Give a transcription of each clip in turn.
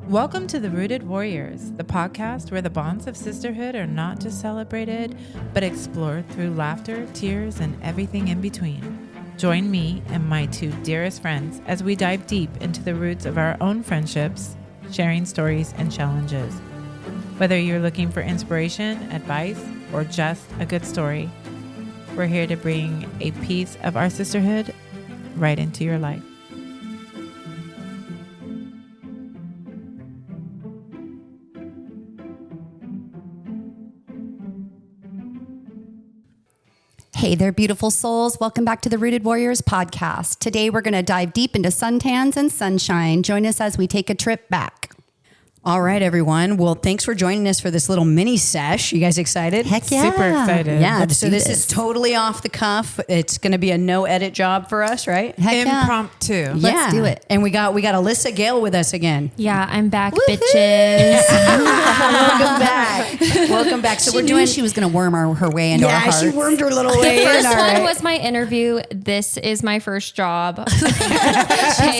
Welcome to the Rooted Warriors, the podcast where the bonds of sisterhood are not just celebrated, but explored through laughter, tears, and everything in between. Join me and my two dearest friends as we dive deep into the roots of our own friendships, sharing stories and challenges. Whether you're looking for inspiration, advice, or just a good story, we're here to bring a piece of our sisterhood right into your life. Hey there, beautiful souls. Welcome back to the Rooted Warriors podcast. Today, we're going to dive deep into suntans and sunshine. Join us as we take a trip back. All right, everyone. Well, thanks for joining us for this little mini sesh. You guys excited? Heck yeah. Super excited. Yeah, so this is totally off the cuff. It's going to be a no edit job for us, right? Heck yeah. Impromptu. Let's do it. And we got Alyssa Gale with us again. Yeah, I'm back, bitches. Welcome back. Welcome back. So She knew she was going to worm her way into our yeah, hearts. she wormed her little way in. First all one right. was my interview. This is my first job. She's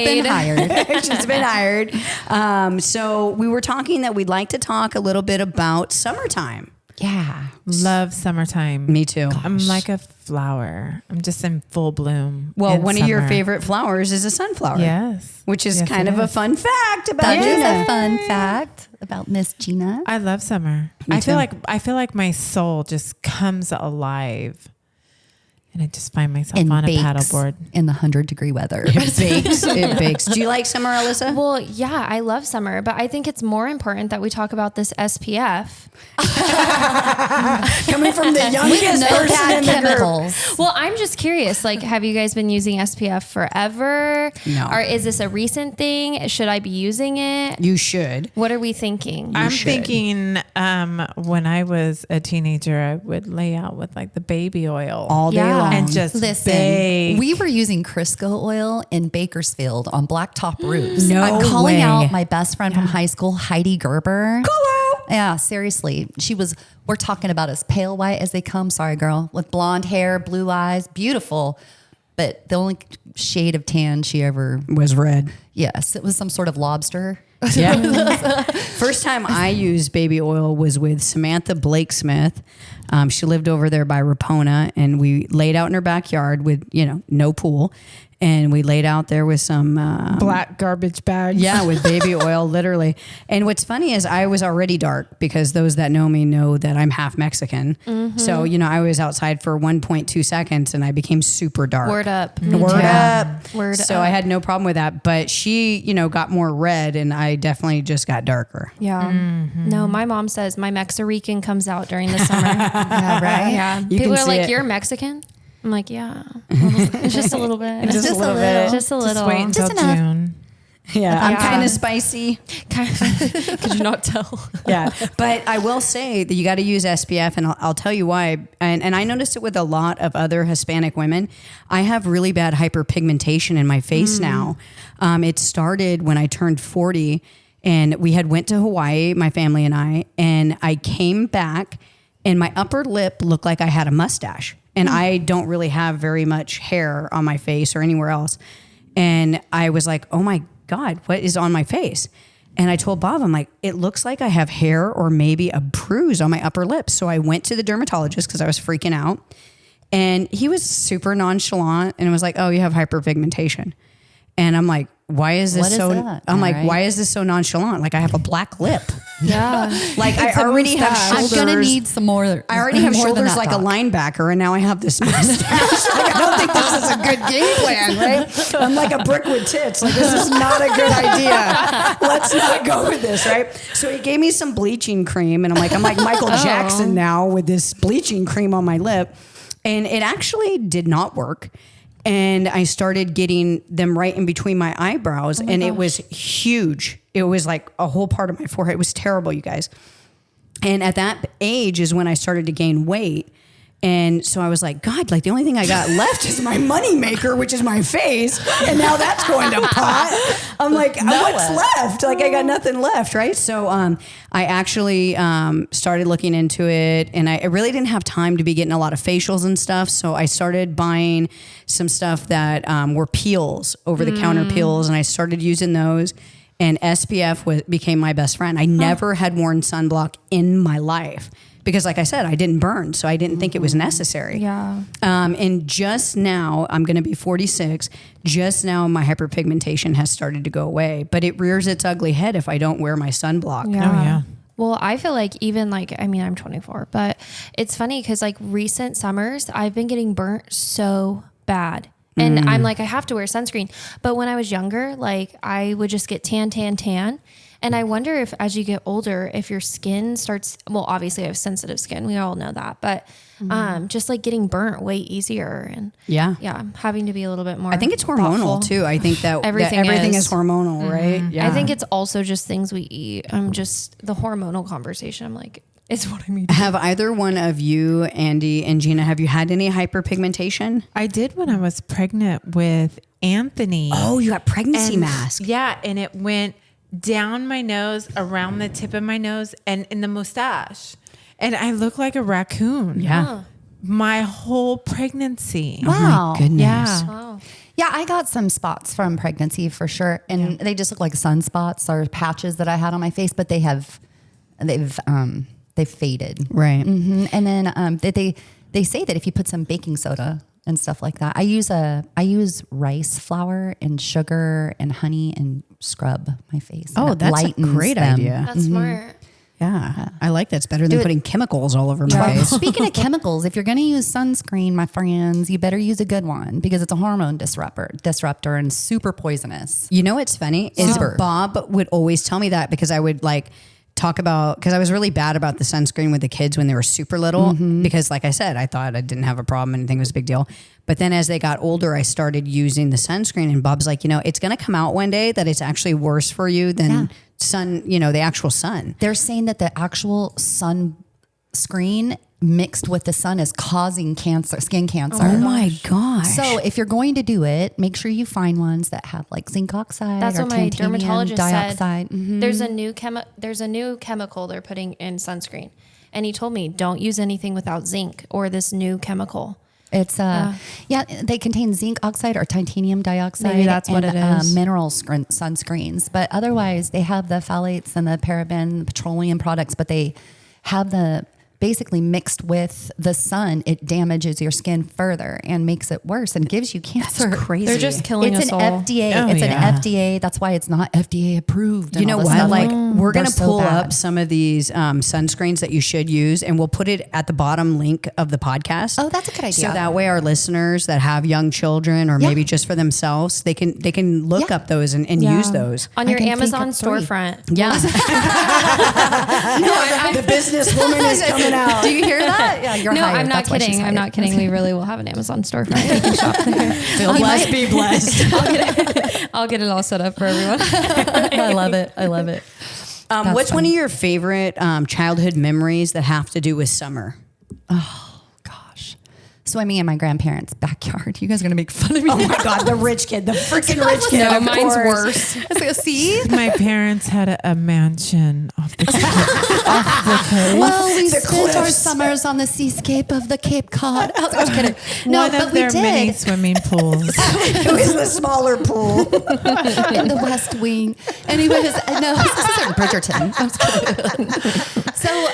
been hired. She's been hired. So we were talking that we'd like to talk a little bit about summertime. Yeah. Love summertime. Me too. I'm like a flower. I'm just in full bloom. Well, in one of your summer. favorite flowers is a sunflower. Yes. Which is Yes, kind it of a is. fun fact about That is Gina. a fun fact about Miss Gina. I love summer. Me too. I feel like my soul just comes alive, and I just find myself on a paddleboard. in the 100-degree weather. It bakes. It bakes. Do you like summer, Alyssa? Well, yeah, I love summer, but I think it's more important that we talk about this SPF. Coming from the youngest No person bad in the group. chemicals. Well, I'm just curious, like, have you guys been using SPF forever? No. Or is this a recent thing? Should I be using it? You should. What are we thinking? I'm should. thinking when I was a teenager, I would lay out with like the baby oil All day Yeah. long. and just Listen, bake. we were using Crisco oil in Bakersfield on blacktop roofs. No I'm calling way. out my best friend from high school, Heidi Gerber. Hello. Yeah, seriously. We're talking about as pale white as they come. Sorry, girl. With blonde hair, blue eyes, beautiful. But the only shade of tan she ever, Was red. yes, it was some sort of lobster. Yeah. First time I used baby oil was with Samantha Blake Smith. She lived over there by Rapona, and we laid out in her backyard with, no pool. And we laid out there with some black garbage bags. yeah, with baby oil, literally. And what's funny is I was already dark because those that know me know that I'm half Mexican. Mm-hmm. So, I was outside for 1.2 seconds and I became super dark. Word up. Word up. Word So up. I had no problem with that. But she, got more red and I definitely just got darker. Yeah. No, my mom says my Mexican comes out during the summer. Yeah, right? Yeah. You People can are see like, it. "You're Mexican?" I'm like, "Yeah." It's just a little bit. Just a little bit. Just a little. Just wait until Just enough. June. Yeah, I'm Yeah. kind of spicy. Could you not tell? Yeah, but I will say that you got to use SPF, and I'll tell you why. And I noticed it with a lot of other Hispanic women. I have really bad hyperpigmentation in my face now. It started when I turned 40, and we had went to Hawaii, my family and I came back, and my upper lip looked like I had a mustache. And I don't really have very much hair on my face or anywhere else. And I was like, oh my God, what is on my face? And I told Bob, I'm like, it looks like I have hair or maybe a bruise on my upper lip. So I went to the dermatologist because I was freaking out. And he was super nonchalant and was like, oh, you have hyperpigmentation. And I'm like, why is this What is so? that? I'm like, Right. why is this so nonchalant? Like I have a black lip. Yeah. Like I already have I'm shoulders. going to need some more. I already have more than shoulders that, like Doc. a linebacker, and now I have this mustache. Like, I don't think this is a good game plan, right? I'm like a brick with tits. Like, this is not a good idea. Let's not go with this, right? So he gave me some bleaching cream, and I'm like Michael Jackson now with this bleaching cream on my lip. And it actually did not work. And I started getting them right in between my eyebrows, and it was huge. It was like a whole part of my forehead. It was terrible, you guys. And at that age is when I started to gain weight. And so I was like, God, like the only thing I got left is my money maker, which is my face. And now that's going to pot. I'm like, what's left? Like I got nothing left, right? So I actually started looking into it, and I really didn't have time to be getting a lot of facials and stuff. So I started buying some stuff that were peels, over the counter peels, and I started using those. and SPF became my best friend. I never had worn sunblock in my life because, like I said, I didn't burn, so I didn't think it was necessary. Yeah. And just now, I'm going to be 46. Just now, my hyperpigmentation has started to go away, but it rears its ugly head if I don't wear my sunblock. Yeah. Oh, yeah. Well, I feel like even like, I mean, I'm 24, but it's funny because like recent summers, I've been getting burnt so bad. And I'm like, I have to wear sunscreen. But when I was younger, like I would just get tan. And I wonder if as you get older, if your skin starts, well, obviously I have sensitive skin. We all know that. But just like getting burnt way easier. And Yeah. having to be a little bit more I think it's hormonal thoughtful. too. I think that Everything everything is is. hormonal, right? Yeah. I think it's also just things we eat. I'm just the hormonal conversation. I'm like, it's what I mean. Have either one of you, Andy and Gina, have you had any hyperpigmentation? I did when I was pregnant with Anthony. Oh, you got pregnancy And- mask. Yeah, and it went down my nose, around the tip of my nose, and in the mustache. And I look like a raccoon. Yeah. My whole pregnancy. Wow. Oh my goodness. Yeah. Wow. Yeah, I got some spots from pregnancy for sure, and they just look like sunspots or patches that I had on my face, but they've faded. Right. And then they say that if you put some baking soda and stuff like that, I use rice flour and sugar and honey and scrub my face. Oh, and it that's a lightens great them. idea. That's smart. Yeah. I like that. It's better than it- putting chemicals all over my face. Speaking of chemicals, if you're going to use sunscreen, my friends, you better use a good one because it's a hormone disruptor and super poisonous. You know what's funny is Super. Bob would always tell me that because I would like talk about, because I was really bad about the sunscreen with the kids when they were super little because like I said, I thought I didn't have a problem and anything was a big deal. But then as they got older, I started using the sunscreen and Bob's like, it's going to come out one day that it's actually worse for you than the actual sun. They're saying that the actual sunscreen mixed with the sun is causing cancer, skin cancer. Oh my gosh. So if you're going to do it, make sure you find ones that have like zinc oxide That's or what my titanium dermatologist dioxide. said. There's a new chemical they're putting in sunscreen, and he told me don't use anything without zinc or this new chemical. It's they contain zinc oxide or titanium dioxide. Maybe that's what and, it is. Mineral sunscreens, but otherwise they have the phthalates and the paraben, the petroleum products, but they have the basically mixed with the sun, it damages your skin further and makes it worse and gives you cancer. That's crazy. They're just killing It's us an all. FDA. Oh, it's yeah. an FDA. That's why it's not FDA approved. You and know all this what? stuff. Like we're They're going to so pull bad. up some of these sunscreens that you should use and we'll put it at the bottom link of the podcast. Oh, that's a good idea. So that way our listeners that have young children or maybe just for themselves, they can look up those and use those. On I your can think Amazon of 3. storefront. Yeah. The businesswoman is coming out. Do you hear that? Yeah, you're No, hired. I'm not That's why she's kidding. I'm hired. not kidding. We really will have an Amazon storefront. You can shop there. Feel blessed, be blessed. I'll get it all set up for everyone. I love it. I love it. What's one funny. of your favorite childhood memories that have to do with summer? Gosh. Swimming in my grandparents' backyard. You guys are going to make fun of me. Oh my God, the rich kid, the freaking rich kid. No, of mine's course. worse. I was like, see? My parents had a mansion off the Well, we The spent our cliffs. summers on the seascape of the Cape Cod. I was kidding. No, one but of we their many did swimming pools. It was the smaller pool. in the West Wing. Anyways, no, this is in Bridgerton. I'm just kidding. So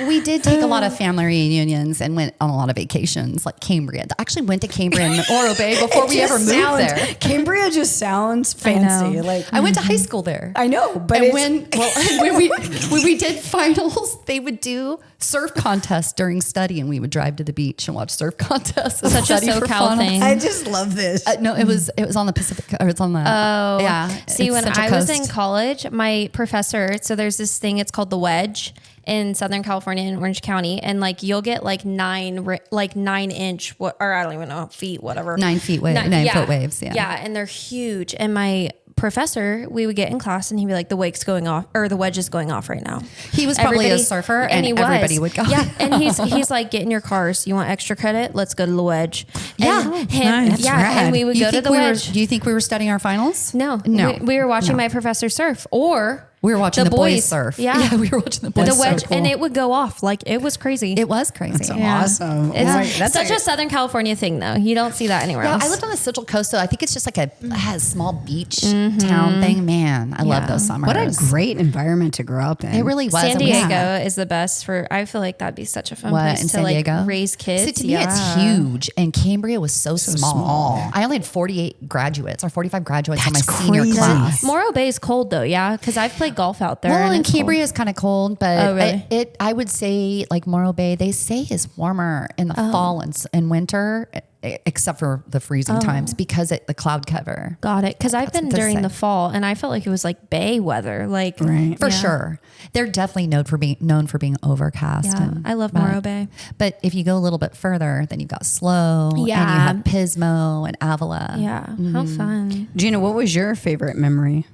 we did take a lot of family reunions and went on a lot of vacations, like Cambria. I actually went to Cambria and Oro Bay before we ever moved there. Cambria just sounds fancy. know. Like I went to high school there. I know, but And it's, when we did finals, they would do surf contests during study, and we would drive to the beach and watch surf contests. and Such a study for SoCal finals. thing. I just love this. No, it was on the Pacific, or it's on the. Oh, yeah. See, it's when Central I was Coast. in college, my professor, so there's this thing, it's called the wedge in Southern California in Orange County. And like, you'll get like 9-inch, or I don't even know, feet, whatever. 9 feet wave, 9 foot waves. Yeah. Yeah. And they're huge. And my professor, we would get in class and he'd be like, the wake's going off, or the wedge is going off right now. He was probably a surfer, and he was. everybody would go. Yeah. And he's like, get in your cars. You want extra credit? Let's go to the wedge. Yeah. And Oh, him, nice. yeah. Rad. And we would You go to think the we were? wedge. Do you think we were studying our finals? No. No. We were watching my professor surf, or We were watching the boys surf. Yeah. We were watching the boys The surf. wedge, and it would go off. Like, it was crazy. It was crazy. Yeah. Awesome. It's That's such a Southern California thing, though. You don't see that anywhere Yeah, else. I lived on the Central Coast, so I think it's just like a small beach town thing. Man, I love those summers. what a great environment to grow up in. It really was. San And we- Diego is the best for. I feel like that'd be such a fun place in to San Diego? raise kids. See, to me, it's huge, and Cambria was so small. I only had 48 graduates or 45 graduates on my That's senior crazy. class. Morro Bay is cold though, yeah, because I've played golf out there. Well, and it's cold. Cambria is kind of cold, but Oh, really? I would say like Morro Bay, they say is warmer in the fall and winter, except for the freezing times because the cloud cover. Got it. Because I've That's been what they during say. the fall, and I felt like it was like bay weather. Like, Right. For yeah. sure. They're definitely known for being overcast. Yeah, I love Morro Bay. But if you go a little bit further, then you've got Slow and you Yeah. have Pismo and Avila. Yeah, how fun. Gina, what was your favorite memory?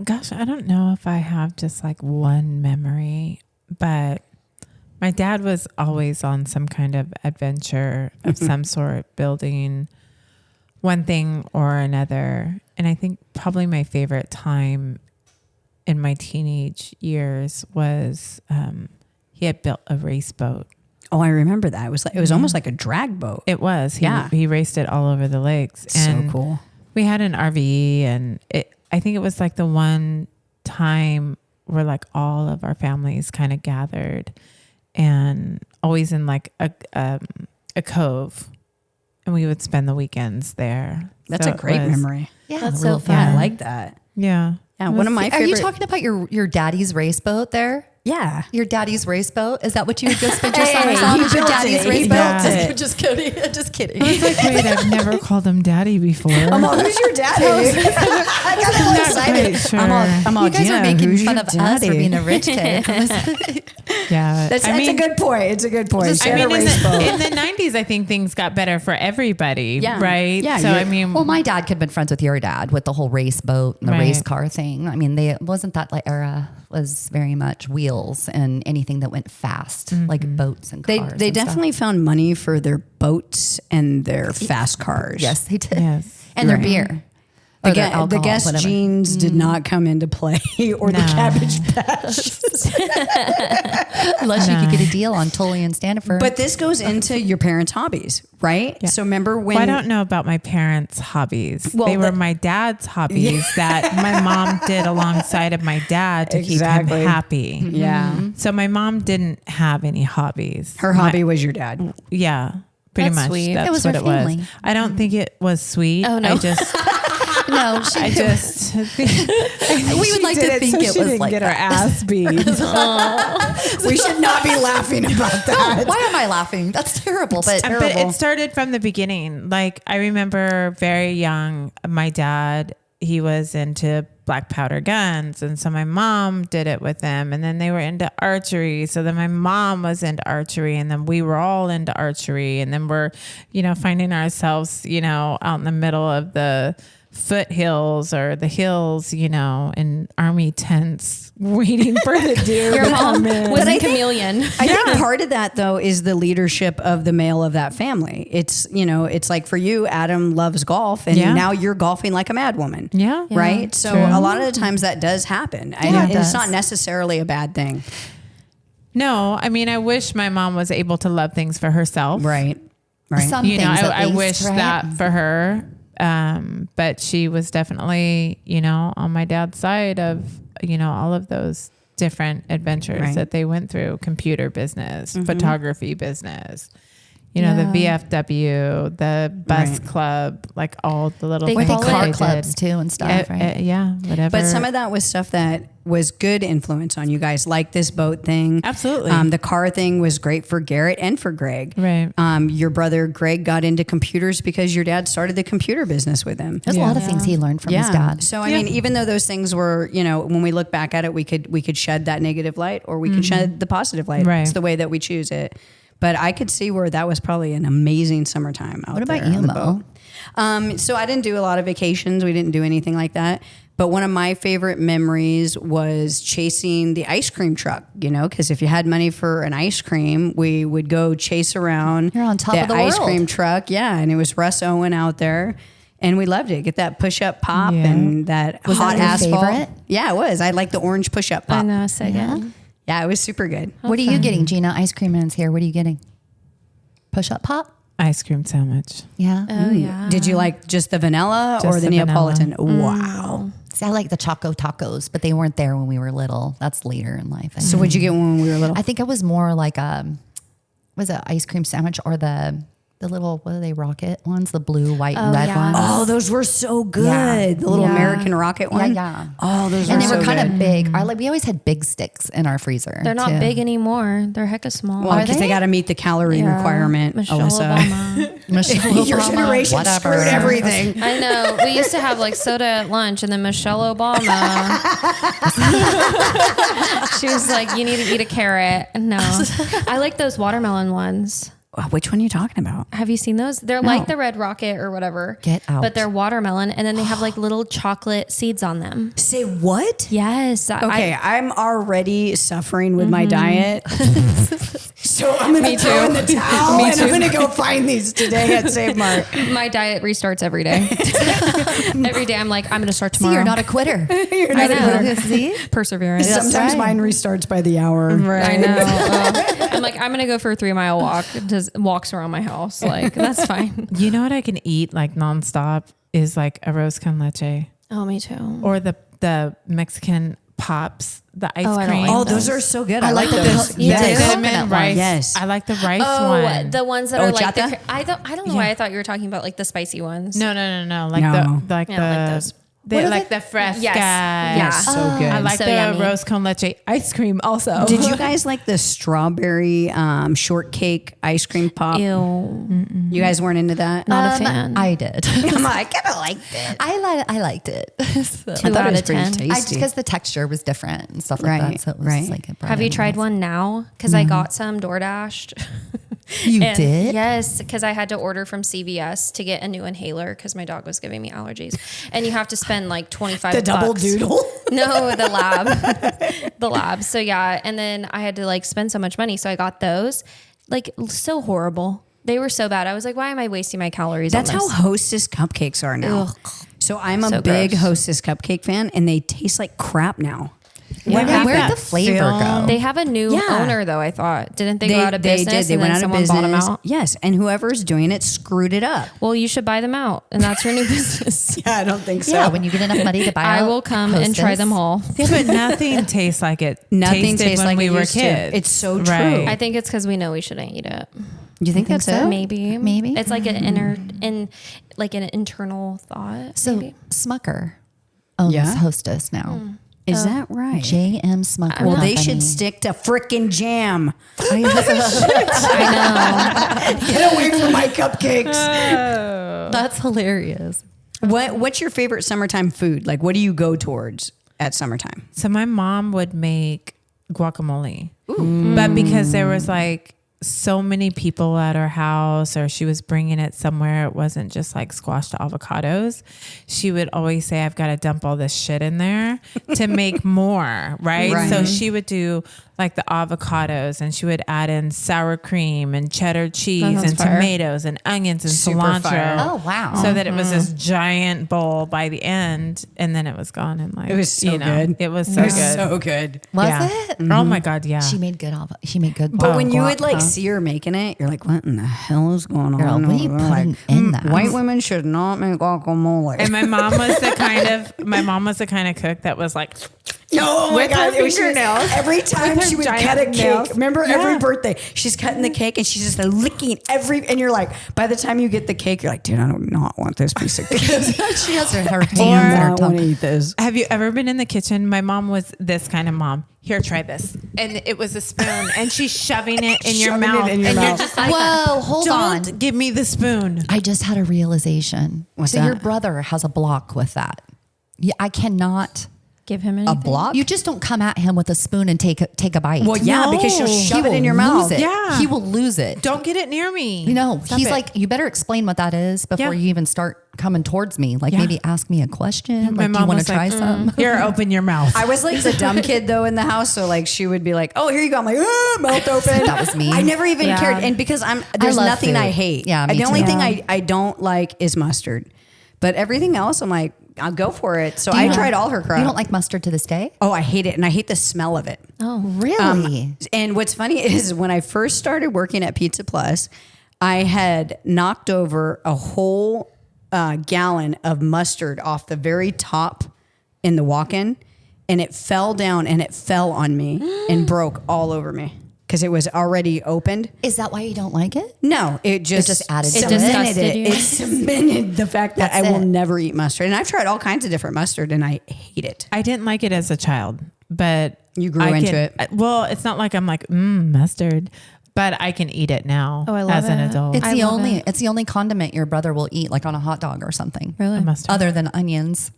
Gosh, I don't know if I have just like one memory, but my dad was always on some kind of adventure of some sort, building one thing or another. And I think probably my favorite time in my teenage years was he had built a race boat. Oh, I remember that. It was almost like a drag boat. It was. He raced it all over the lakes. So cool. We had an RV, and I think it was like the one time where like all of our families kind of gathered, and always in like a cove, and we would spend the weekends there. That's So a great memory. Yeah, That's real so fun. I like that. Yeah. Yeah, one of my Are favorite. you talking about your daddy's race boat there? Yeah. Your daddy's race boat? Is that what you would go spend your summers Hey, on? he Is your built daddy's it. race He boat? built it. Just kidding. Just kidding. I was like, wait, I've never called him daddy before. I'm all, who's your daddy? I got all Not excited. quite sure. I'm all, You guys Gina, are making who's fun your of us for daddy? being a rich kid. Yeah. That's a good point. It's a good point. She I had mean, a race boat. in the 90s, I think things got better for everybody, Yeah. right? Yeah, So, you're- I mean, Well, my dad could have been friends with your dad with the whole race boat and the Right. race car thing. I mean, wasn't that like era was very much wheels and anything that went fast, like boats and They cars. they and stuff. definitely found money for their boats and their fast cars. Yes, they did. Yes. And their Right. beer. The, Or their the alcohol, Guess whatever. jeans did not come into play, or the No. Cabbage Patch. Unless you could get a deal on Tully and Stanford. But this goes into your parents' hobbies, right? So remember when Well, I don't know about my parents' hobbies. Well, they were the- my dad's hobbies that my mom did alongside of my dad to keep Exactly. him happy. Yeah. So my mom didn't have any hobbies. her hobby was your dad. Yeah, pretty That's much. sweet. That's It was what her it was. family. I don't think it was sweet. Oh, no. I just, no, she, I just. we would like to think it was like get her that. ass beat. We should not be laughing about that. Why am I laughing? That's terrible. But But it started from the beginning. Like I remember very young, my dad, he was into black powder guns. And so my mom did it with them. And then they were into archery. So then my mom was into archery. And then we were all into archery. And then we're, finding ourselves, out in the middle of the foothills or the hills, in army tents waiting for the deer Your to mom come in. was But a I think- chameleon. I think part of that though is the leadership of the male of that family. It's it's like for you, Adam loves golf, and Yeah. now you're golfing like a mad woman. Yeah. Right. So True. a lot of the times that does happen. Yeah, it It's does. not necessarily a bad thing. No, I mean, I wish my mom was able to love things for herself. Right. Right. Some You know, things at I least, wish right? that for her. But she was definitely, on my dad's side of, all of those different adventures Right. that they went through, computer business, photography business, the Yeah. VFW, the bus Right. club, like all the little They Or things the call that car they clubs did. too and stuff, right? Yeah, whatever. But some of that was stuff that was good influence on you guys, like this boat thing. Absolutely. The car thing was great for Garrett and for Greg. Right. Your brother Greg got into computers because your dad started the computer business with him. There's a lot of things he learned from his dad. So I mean, even though those things were, when we look back at it, we could shed that negative light, or we could shed the positive light. Right. It's the way that we choose it. But I could see where that was probably an amazing summertime out What about there you, on the Mo? boat. So I didn't do a lot of vacations. We didn't do anything like that. But one of my favorite memories was chasing the ice cream truck, because if you had money for an ice cream, we would go chase around You're on top of the ice world. cream truck. Yeah. And it was Russ Owen out there. And we loved it. Get that push-up pop and that Was hot that your asphalt. favorite? Yeah, it was. I like the orange push-up pop. I know, so good. Yeah, it was super good. What are you getting, Gina? Ice cream man's here. What are you getting? Push-up pop? Ice cream sandwich. Yeah. Oh, yeah. Did you like just the vanilla or Just the the Neapolitan? vanilla. Wow. See, I like the Choco Tacos, but they weren't there when we were little. That's later in life. I So think. what'd you get when we were little? I think I was more like was it ice cream sandwich or the little, what are they, rocket ones? The blue, white, and red yeah. ones. Oh, those were so good. Yeah. The little Yeah. American rocket one. Yeah. Oh, those And were they were so kind good. of big. We always had big sticks in our freezer. They're not too. big anymore. They're hecka small. Well, because they they? got to meet the calorie requirement, Michelle Alyssa. Obama. Michelle Your Obama, generation whatever. screwed everything. I know. We used to have like soda at lunch, and then Michelle Obama, she was like, "You need to eat a carrot." No, I like those watermelon ones. Which one are you talking about? Have you seen those? They're like the Red Rocket or whatever. Get out. But they're watermelon, and then they have like little chocolate seeds on them. Say what? Yes. Okay, I'm already suffering with my diet. So I'm going to throw in the towel and I'm going to go find these today at Save Mart. My diet restarts every day. Every day I'm like, I'm going to start See, tomorrow. you're not a quitter. You're I not a know. quitter. See? Perseverance. Sometimes right. mine restarts by the hour. I know. I'm like, I'm going to go for a 3-mile walk. Just walks around my house. Like, that's fine. You know what I can eat like nonstop is like a rose con leche Oh, me too. or the Mexican pops, the ice Oh, I don't cream. like Oh, those are so good. I like the those. co- you The do? Yes. cinnamon Coconut rice. one. Yes. I like the rice Oh, one. the ones that are like Horchata? I don't know why I thought you were talking about like the spicy ones. No. Like No. the like Yeah, I like the those. they are like they? the fresca. Yes. Yeah. So good. I like So the yummy. rose con leche ice cream also. Did you guys like the strawberry shortcake ice cream pop? Ew. You guys weren't into that? Not a fan. I did. I'm like, I don't like it. I liked it. So. I 2 thought out it was of pretty 10. tasty. Because the texture was different and stuff like Right, that. So it was right. like it brought Have you in tried nice- one now? Because I got some DoorDashed. You And- did? Yes, because I had to order from CVS to get a new inhaler because my dog was giving me allergies. And you have to spend like 25 the double bucks. doodle. No, the lab. The lab. So yeah, and then I had to like spend so much money. So I got those. Like so horrible. They were so bad. I was like, why am I wasting my calories That's on how this? Hostess cupcakes are now. So I'm a So big gross. Hostess cupcake fan, and they taste like crap now. Where'd the flavor go? They have a new Yeah. owner though, I thought. Didn't they go out of They business? did. They and went then out of someone bought them business. out? Yes, and whoever's doing it screwed it up. Well, you should buy them out, and that's your new business. Yeah, I don't think so. Yeah, when you get enough money to buy I out will come and try Hostess. them all. Yeah, but nothing tastes like it. Nothing tasted tastes when like we it were used to. kids. It's so true. Right. I think it's because we know we shouldn't eat it. You think that's so? it? Maybe. Maybe. It's like an like an internal thought. So maybe. Smucker owns Yeah? Hostess now. Is that right? J.M. Smucker. Well, they Company. should stick to frickin' jam. I Get away from my cupcakes. That's hilarious. What's your favorite summertime food? Like, what do you go towards at summertime? So my mom would make guacamole, but because there was like so many people at her house, or she was bringing it somewhere, it wasn't just like squashed avocados. She would always say, "I've got to dump all this shit in there to make more." Right? So she would do like the avocados, and she would add in sour cream and cheddar cheese sounds and fire. tomatoes and onions and Super cilantro. fire. Oh, wow. So that it was this giant bowl by the end, and then it was gone in like It was so good. It was so It was good. so good. Was Yeah. it? Oh my god, yeah. She made good. She made good. But when you guac, would like huh? see her making it, you're like, what in the hell is going on? Girl, what are you over there?" putting Like, in that? White women should not make guacamole. And my mom was the kind of cook that was like, No, oh my With God. her It was just- fingernails. every time With her she would giant cut a cake. nails. Remember Yeah. every birthday, she's cutting the cake and she's just licking and you're like, by the time you get the cake, you're like, dude, I do not want this piece of cake. She has her I hands do in her not want to tongue. eat this. have you ever been in the kitchen? My mom was this kind of mom. Here, try this. And it was a spoon, and she's shoving it in your Shoving it mouth. in your and mouth. you're just like, Whoa, hold don't on. give me the spoon. I just had a realization. What's so your that? brother has a block with that. Yeah, I cannot. Give him anything. A block? You just don't come at him with a spoon and take a bite. Well, yeah, No. because she'll He shove it will in your lose mouth. it. Yeah. He will lose it. Don't get it near me. You know, Stop he's it. like, you better explain what that is before Yeah. you even start coming towards me. Like Yeah. maybe ask me a question. My Like, do you mom want was to try like, some? Here, open your mouth. I was like the dumb kid though in the house, so like she would be like, "Oh, here you go." I'm like, mouth open. That was me. I never even Yeah. cared, and because there's love nothing food. I hate. Yeah, me the only too. thing I don't like is mustard. But everything else, I'm like, I'll go for it. So I tried all her crap. You don't like mustard to this day? Oh, I hate it. And I hate the smell of it. Oh, really? And what's funny is when I first started working at Pizza Plus, I had knocked over a whole gallon of mustard off the very top in the walk-in, and it fell down and it fell on me and broke all over me because it was already opened. Is that why you don't like it? No, it just added to it. cemented Disgusted you. It cemented the fact that That's I will it. never eat mustard. And I've tried all kinds of different mustard, and I hate it. I didn't like it as a child, but You grew into it. Well, it's not like I'm like mustard, but I can eat it now Oh, I love as an it. adult. It's I love it. it's the only condiment your brother will eat, like on a hot dog or something. Really? mustard. Other than onions.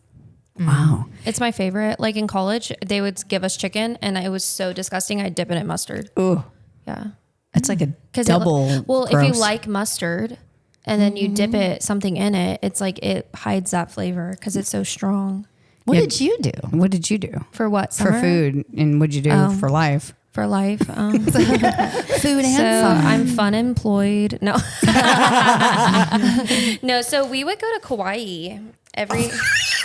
Wow. It's my favorite. Like in college, they would give us chicken, and it was so disgusting. I'd dip it in mustard. Ooh, Yeah, it's like a because double. if you gross. like mustard, and then you dip it something in it, it's like it hides that flavor because it's so strong. What Yeah. did you do? What did you do For what? for Summer? food, and what'd you do for life? For life. Food and So fun. I'm fun employed. No. No, so we would go to Kauai every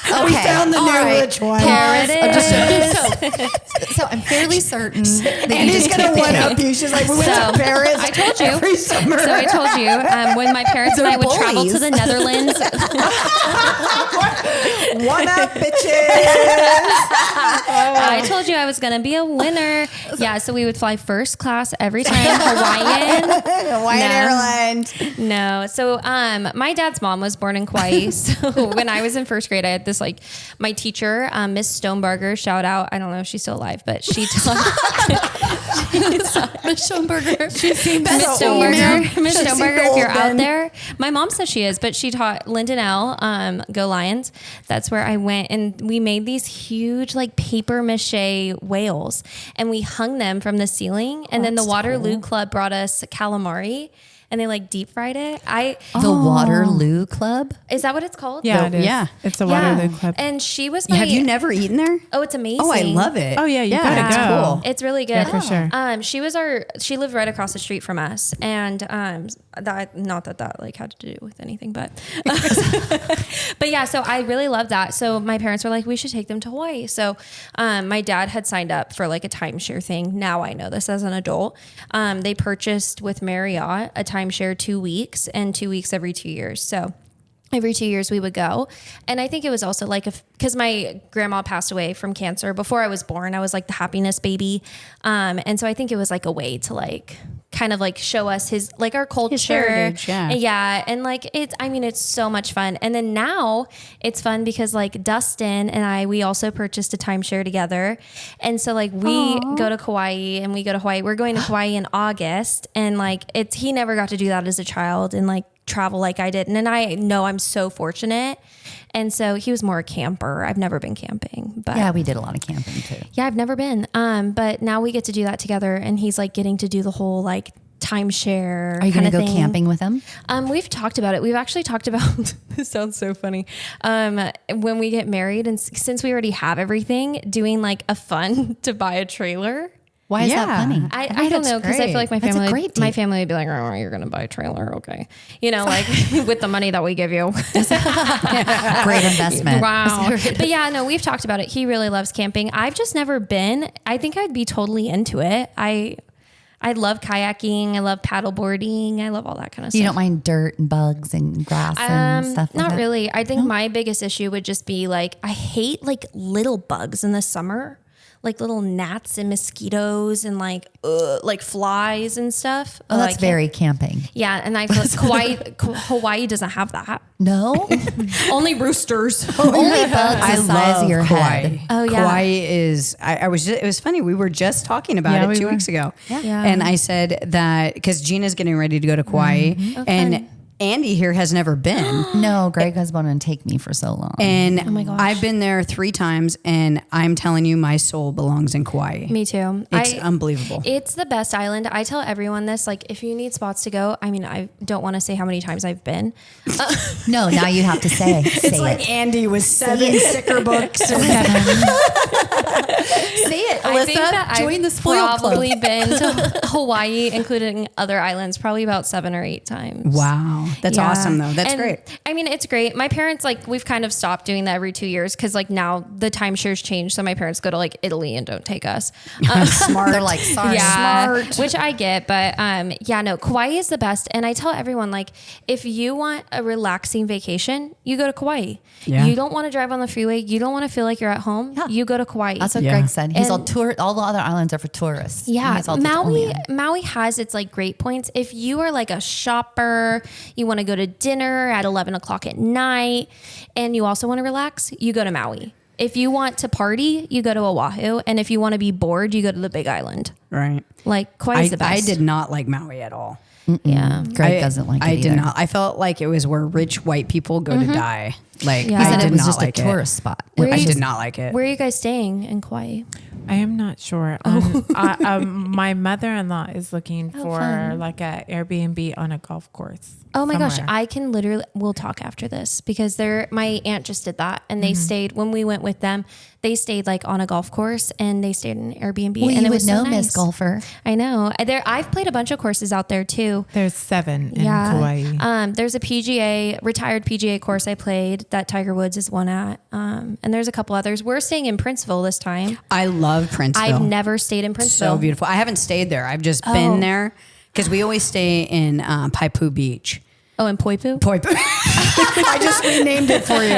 Okay. We found the all new right. rich one. There it is. So I'm fairly certain that And you he's just gonna keep one picking. up you. She's like, we went So, to Paris. I told you. every summer. So I told you when my parents and I would travel to bullies. the Netherlands. One up, bitches. I told you I was gonna be a winner. Yeah, so we would fly first class every time. Hawaiian. Hawaiian No. Airlines. No. So my dad's mom was born in Kauai. So when I was in first grade, I had this like my teacher, Miss Stonebarger, shout out. I don't know if she's still alive, but she taught Miss Schoenberger. She seems Miss so old now. Stonebarger. Miss She seemed Stonebarger, if you're old out then. there. My mom says she is, but she taught Lyndon L. Go Lions. That's where I went, and we made these huge like paper mache whales, and we hung them from the ceiling. And then the Waterloo Club brought us calamari, and they like deep fried it. The Waterloo Club. Is that what it's called? Yeah, it is. Yeah. It's a Waterloo Club. And she was my. Have you never eaten there? Oh, it's amazing. Oh, I love it. Oh, yeah, you gotta it's go. cool. It's really good. Yeah, for sure. She lived right across the street from us, and that not that like had to do with anything, but but yeah. So I really loved that. So my parents were like, we should take them to Hawaii. So my dad had signed up for like a timeshare thing. Now I know this as an adult. They purchased with Marriott a timeshare 2 weeks and 2 weeks every 2 years. So every 2 years we would go. And I think it was also like, because my grandma passed away from cancer before I was born. I was like the happiness baby. And so I think it was like a way to like, kind of like show us his, like our culture. heritage, yeah. Yeah. And like, it's so much fun. And then now it's fun because like Dustin and we also purchased a timeshare together. And so like we go to Kauai and we go to Hawaii. We're going to Kauai in August. And like, he never got to do that as a child and like travel like I did. And I know I'm so fortunate. And so he was more a camper. I've never been camping, but Yeah, we did a lot of camping too. yeah, I've never been. But now we get to do that together, and he's like getting to do the whole like timeshare. Are you going to kinda go thing. camping with them? We've talked about it. We've actually talked about, this sounds so funny. When we get married, and since we already have everything, doing like a fund to buy a trailer. Why is that Yeah. funny? I think don't that's know, because I feel like my That's a family, great my deal. family would be like, oh, you're going to buy a trailer. Okay. You know, like with the money that we give you. Great investment. Wow. But yeah, no, we've talked about it. He really loves camping. I've just never been. I think I'd be totally into it. I love kayaking. I love paddleboarding. I love all that kind of stuff. You don't mind dirt and bugs and grass and stuff like Not that? really. I think my biggest issue would just be like, I hate like little bugs in the summer, like little gnats and mosquitoes and like flies and stuff. Oh, I that's can't- very camping. Yeah, and I feel like Hawaii doesn't have that. No? Only roosters. Only bugs the size of your Kauai. head. Oh, yeah. Kauai is. It was funny. We were just talking about Yeah, it we 2 were. weeks ago, Yeah. and I said that because Gina's getting ready to go to Kauai, and Andy here has never been. No, Greg has wanted to take me for so long. And my gosh. I've been there 3 times, and I'm telling you, my soul belongs in Kauai. Me too. It's unbelievable. It's the best island. I tell everyone this, like, if you need spots to go, I mean, I don't want to say how many times I've been. No, now you have to say It's like it. Andy with 7 sticker books. Say it, I think that Alyssa. Join the spoiled probably club. been to Hawaii, including other islands, probably about 7 or 8 times. Wow. That's awesome though. That's And, great. I mean, it's great. My parents, like, we've kind of stopped doing that every 2 years because, like, now the timeshares change. So my parents go to like Italy and don't take us. Smart. They're like, sorry. Yeah, Smart. which I get, but yeah, no, Kauai is the best. And I tell everyone, like, if you want a relaxing vacation, you go to Kauai. Yeah. You don't want to drive on the freeway. You don't want to feel like you're at home. Yeah. You go to Kauai. That's what Yeah. Greg said. He's all And- tour. All the other islands are for tourists. Yeah, He's all only in. Maui has its like great points. If you are like a shopper, you want to go to dinner at 11 o'clock at night, and you also want to relax, you go to Maui. If you want to party, you go to Oahu, and if you want to be bored, you go to the Big Island. Right. Like Kauai is the I best. did not like Maui at all. Yeah. Greg doesn't like it I did either. not. I felt like it was where rich white people go to die. Like Yeah. He I said did it was not just like a tourist spot. Where I you- did not like it. Where are you guys staying in Kauai? I am not sure. My mother-in-law is looking for fun. like a Airbnb on a golf course. Oh my gosh, somewhere. I can literally, we'll talk after this because my aunt just did that and they stayed, when we went with them, they stayed like on a golf course and they stayed in an Airbnb. Well, and you it would was so know, nice. Miss Golfer. I know. I've played a bunch of courses out there too. There's 7 in Kauai. There's a retired PGA course I played that Tiger Woods is one at. And there's a couple others. We're staying in Princeville this time. I love Princeville. I've never stayed in Princeville. So beautiful. I haven't stayed there. I've just been there because we always stay in Paipu Beach. Oh, in Poipu? Poipu. I just renamed it for you.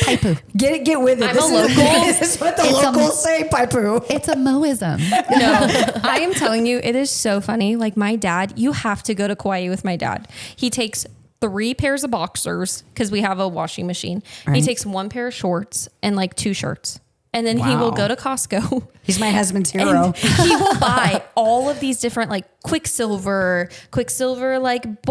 Paipu. Get with it. I'm a local. This is what the It's a- locals say, Paipu. It's a Moism. No, I am telling you, it is so funny. Like my dad, you have to go to Kauai with my dad. He takes 3 pairs of boxers because we have a washing machine. He takes 1 pair of shorts and like 2 shirts. And then he will Wow. go to Costco. He's my husband's hero. And he will buy all of these different like Quicksilver like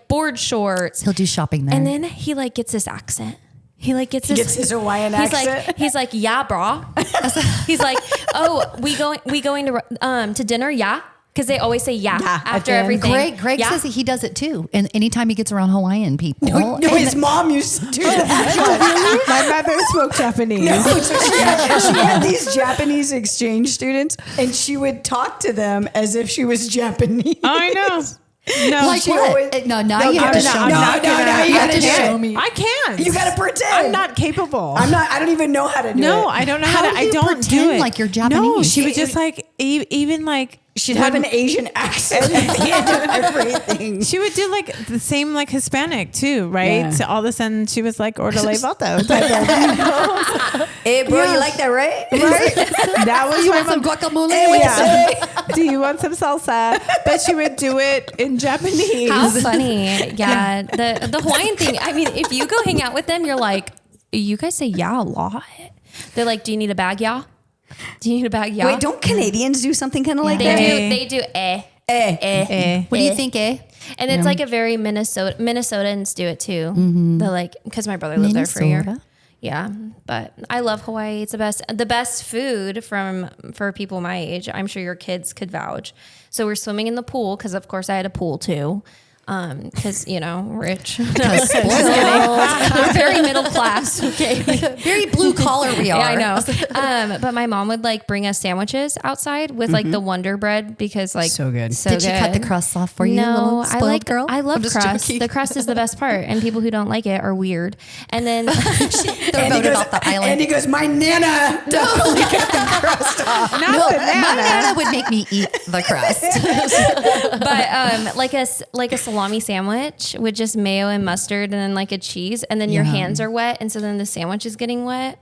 board shorts. He'll do shopping there. And then he like gets this accent. He like gets Gets his Hawaiian accent. He's like, yeah, brah. He's like, oh, we going to dinner, yeah. Because they always say yeah, after okay. everything. Greg yeah. says he does it too. And anytime he gets around Hawaiian people. No, his mom used to do that. My mother spoke Japanese. No, so she had these Japanese exchange students, and she would talk to them as if she was Japanese. I know. No, Like she what? always- No, now you have to no, show no, me. no, you have gotta to do show it. me. I can't. You gotta pretend. I'm not capable. I'm not. I don't even know how to do it. No, I don't know How how to. do I you don't pretend do it like you're No, Japanese? she would just like even like She'd have an Asian accent at the end of everything. She would do like the same like Hispanic too, right? Yeah. So all of a sudden she was like orderly vato. Hey, bro, you like that, right? That was You my want some mom. guacamole? Yeah. Do you want some salsa? But she would do it in Japanese. How funny. Yeah. The Hawaiian thing. I mean, if you go hang out with them, you're like, you guys say yeah a lot. They're like, do you need a bag? Yeah. Do you need a bag? Yeah. Wait, don't Canadians do something kind of like that? They do eh. What do you think, eh? And it's like a very Minnesotans do it too. They're like, because my brother lived there for a year. Minnesota? Yeah, but I love Hawaii. It's the best food for people my age. I'm sure your kids could vouch. So we're swimming in the pool because of course I had a pool too. Because rich. We're very middle class. Okay. Very blue collar we are. Yeah, I know. But my mom would like bring us sandwiches outside with like the Wonder Bread because like So good. Did she cut the crust off for you, little spoiled girl? I love I'm just crust. joking. The crust is the best part, and people who don't like it are weird. And then They're voted off the island. And he goes, my Nana definitely got the crust off. Not No, the my nana. nana would make me eat the crust. but like a salami sandwich with just mayo and mustard and then like a cheese and then your Yum. hands are wet and so then the sandwich is getting wet.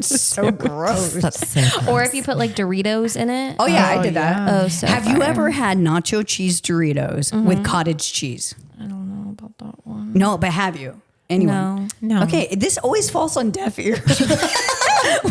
So gross. That's so gross. Or if you put like Doritos in it. Oh yeah, I did that. Oh, so Have you fire. ever had nacho cheese Doritos with cottage cheese? I don't know about that one. No, but have you? Anyone? No. Okay, this always falls on deaf ears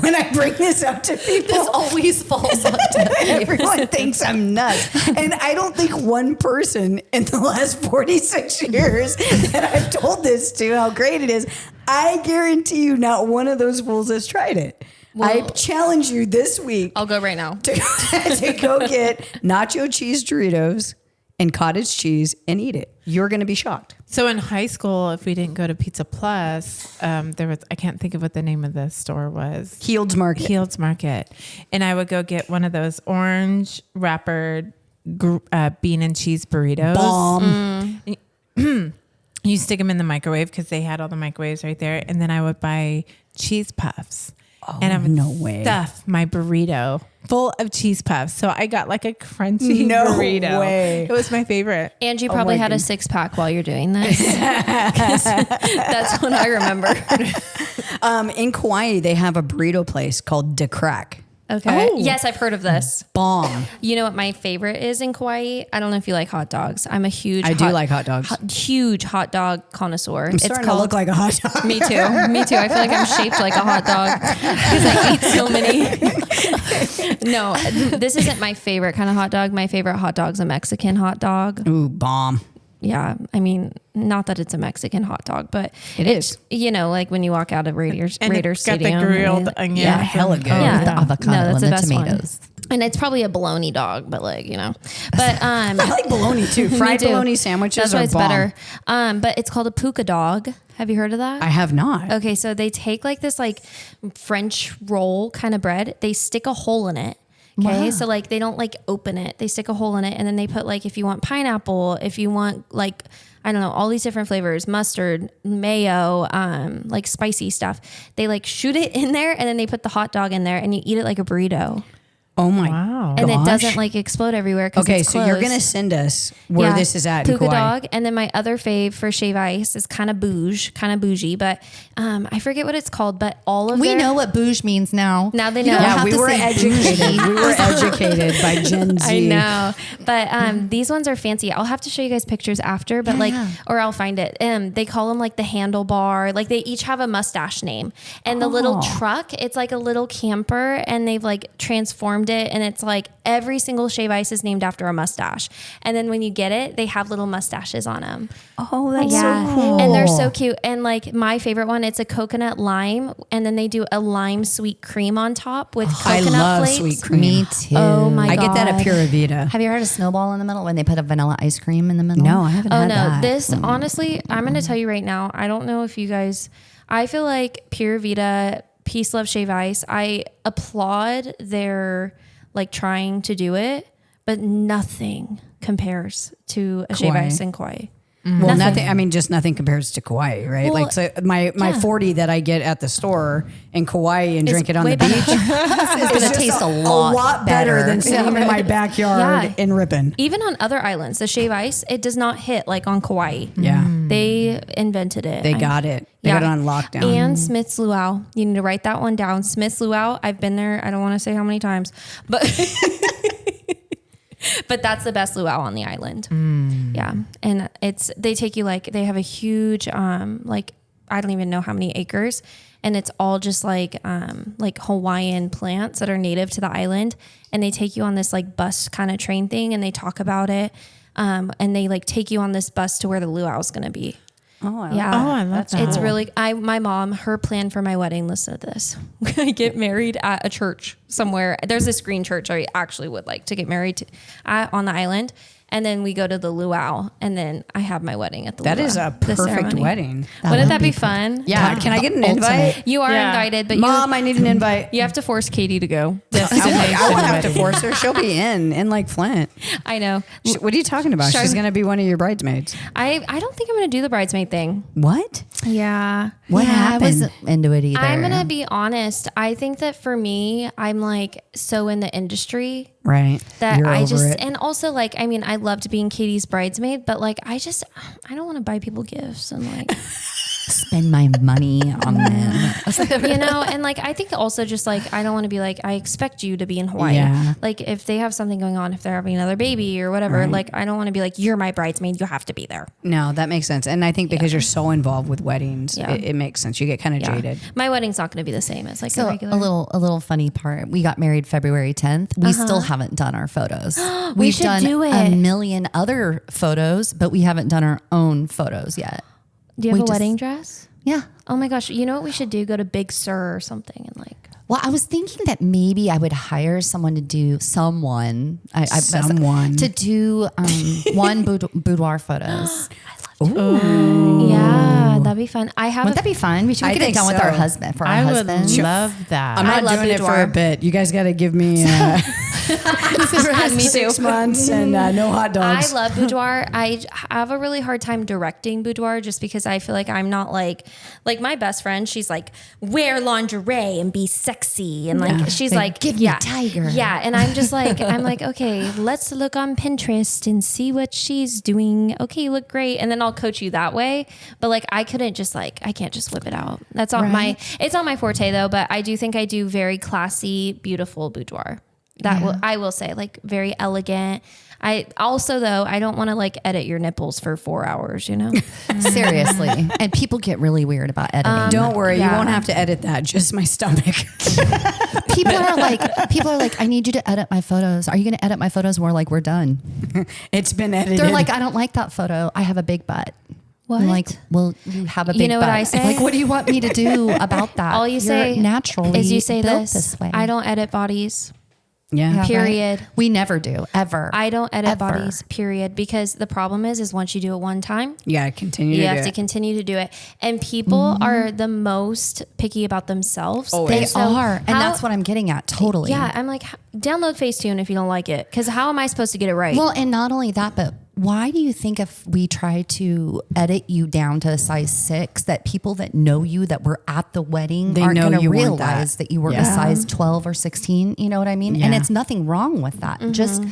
when I bring this up to people. This always falls on deaf ears. Everyone thinks I'm nuts. And I don't think one person in the last 46 years that I've told this to how great it is, I guarantee you not one of those fools has tried it. I challenge you this week I'll go right now. to go get nacho cheese Doritos and cottage cheese and eat it. You're going to be shocked. So in high school, if we didn't go to Pizza Plus, there was, I can't think of what the name of the store was. Heald's Market. Heald's Market. And I would go get one of those orange wrappered bean and cheese burritos. Bomb. you stick them in the microwave because they had all the microwaves right there. And then I would buy cheese puffs. And I would stuff my burrito full of cheese puffs. So I got like a crunchy burrito. Way. It was my favorite. And you probably had a 6-pack while you're doing this. That's what I remember. In Kauai, they have a burrito place called De Crack. Okay. Oh. Yes, I've heard of this. Bomb. You know what my favorite is in Kauai? I don't know if you like hot dogs. I'm a huge I do like hot dogs. Huge hot dog connoisseur. I'm starting to look like a hot dog. Me too. I feel like I'm shaped like a hot dog because I eat so many. No, this isn't my favorite kind of hot dog. My favorite hot dog's a Mexican hot dog. Ooh, bomb. Yeah. I mean, not that it's a Mexican hot dog, but it is. You know, like when you walk out of Raiders got Stadium. the grilled onions. Yeah, hella good. Yeah. With the avocado and the tomatoes. And it's probably a bologna dog, but like, you know, but, I like bologna too. Fried bologna sandwiches are bomb. Better. But it's called a puka dog. Have you heard of that? I have not. Okay. So they take like this like French roll kind of bread. They stick a hole in it. Okay. Wow. So like they don't like open it. They stick a hole in it and then they put like, if you want pineapple, if you want like, I don't know, all these different flavors, mustard, mayo, like spicy stuff. They like shoot it in there and then they put the hot dog in there and you eat it like a burrito. Oh my gosh. And it doesn't like explode everywhere. Okay, so you're going to send us where this is at in Puka Kauai. dog. And then my other fave for shave ice is kind of bougie, but I forget what it's called, but all of We know what bouge means now. Now they know. Yeah, we were educated. We were educated by Gen Z. I know. But these ones are fancy. I'll have to show you guys pictures after, but or I'll find it. They call them like the handlebar. Like they each have a mustache name. And the little truck, it's like a little camper and they've like transformed it. And it's like every single shave ice is named after a mustache. And then when you get it, they have little mustaches on them. Oh, that's so cool. And they're so cute. And like my favorite one, it's a coconut lime. And then they do a lime sweet cream on top with coconut I love flakes. sweet cream. Me too. Oh my God. I get that at Pura Vida. Have you ever had a snowball in the middle when they put a vanilla ice cream in the middle? No, I haven't had that. This honestly, I'm going to tell you right now. I don't know if you guys, I feel like Pura Vida, Peace Love Shave Ice, I applaud their like trying to do it, but nothing compares to a shave ice in Kauai. Well, nothing. I mean, just nothing compares to Kauai, right? Well, like, so my 40 that I get at the store in Kauai and drink it on the beach It's going to taste a lot better than sitting in my backyard in Ripon. Even on other islands, the shave ice, it does not hit like on Kauai. Yeah. They invented it. They got it. They got it on lockdown. And Smith's Luau. You need to write that one down. Smith's Luau. I've been there. I don't want to say how many times, but but that's the best luau on the island. Yeah. And they take you like, they have a huge, like, I don't even know how many acres. And it's all just like Hawaiian plants that are native to the island. And they take you on this like bus kind of train thing and they talk about it. And they like take you on this bus to where the luau is going to be. Oh, I love that. It's really, my mom, her plan for my wedding, listen to this. I get married at a church somewhere. There's this green church I actually would like to get married to on the island. And then we go to the luau and then I have my wedding at the luau. That is a perfect wedding. Wouldn't that be fun? Yeah. Can I get an invite? You are invited, but Mom, I need an invite. You have to force Katie to go. I won't have to force her. She'll be in like Flint. I know. What are you talking about? She's going to be one of your bridesmaids. I don't think I'm going to do the bridesmaid thing. What? Yeah. What happened? I wasn't into it either. I'm going to be honest. I think that for me, I'm like so in the industry. Right. That You're I over just, it. and also like, I mean, I loved being Katie's bridesmaid, but like, I don't want to buy people gifts and like spend my money on them. you know, and like, I think also just like, I don't want to be like, I expect you to be in Hawaii. Yeah. Like if they have something going on, if they're having another baby or whatever, like, I don't want to be like, you're my bridesmaid. You have to be there. No, that makes sense. And I think because you're so involved with weddings, Yeah. it makes sense. You get kind of jaded. My wedding's not going to be the same as like a So regular. a little funny part. We got married February 10th. We still haven't done our photos. We've should done do it. a million other photos, but we haven't done our own photos yet. Do you have we a just- wedding dress? Yeah. Oh my gosh. You know what we should do? Go to Big Sur or something and like. Well, I was thinking that maybe I would hire someone to do Someone. to do one boudoir photos. Yeah, that'd be fun. Wouldn't that be fun? We should I get it think done with so. our husband for our I would husbands. love that. I'm I not love doing it for boudoir. a bit. You guys got to give me Me too. 6 months and no hot dogs. I love boudoir. I have a really hard time directing boudoir just because I feel like I'm not like my best friend. She's like, wear lingerie and be sexy. And like, she's like, give me a tiger. Yeah. And I'm just like, okay, let's look on Pinterest and see what she's doing. Okay, you look great. And then I'll coach you that way. But like, I can't just whip it out. That's not it's not my forte though, but I do think I do very classy, beautiful boudoir. I will say, like, very elegant. I also, though, I don't want to like edit your nipples for 4 hours, you know? Seriously. And people get really weird about editing. Don't worry, you won't have to edit that. Just my stomach. People are like, I need you to edit my photos. Are you going to edit my photos? We're like, we're done. It's been edited. They're like, I don't like that photo. I have a big butt. What? I'm like, well, you have a big butt. You know what I say? Like, what do you want me to do about that? All you say naturally is you say built this way. I don't edit bodies. Yeah. Period. Right? We never do, ever. I don't edit Ever. bodies, period. Because the problem is once you do it one time, You gotta continue you to have do to it. continue to do it. And people are the most picky about themselves. Always. They And so are. And how- that's what I'm getting at. Totally. Yeah. I'm like, download Facetune if you don't like it. Because how am I supposed to get it right? Well, and not only that, but why do you think if we try to edit you down to a size 6, that people that know you that were at the wedding They aren't know going to you want realize that. that you were a size 12 or 16? You know what I mean? And Yeah. it's nothing wrong with that. Just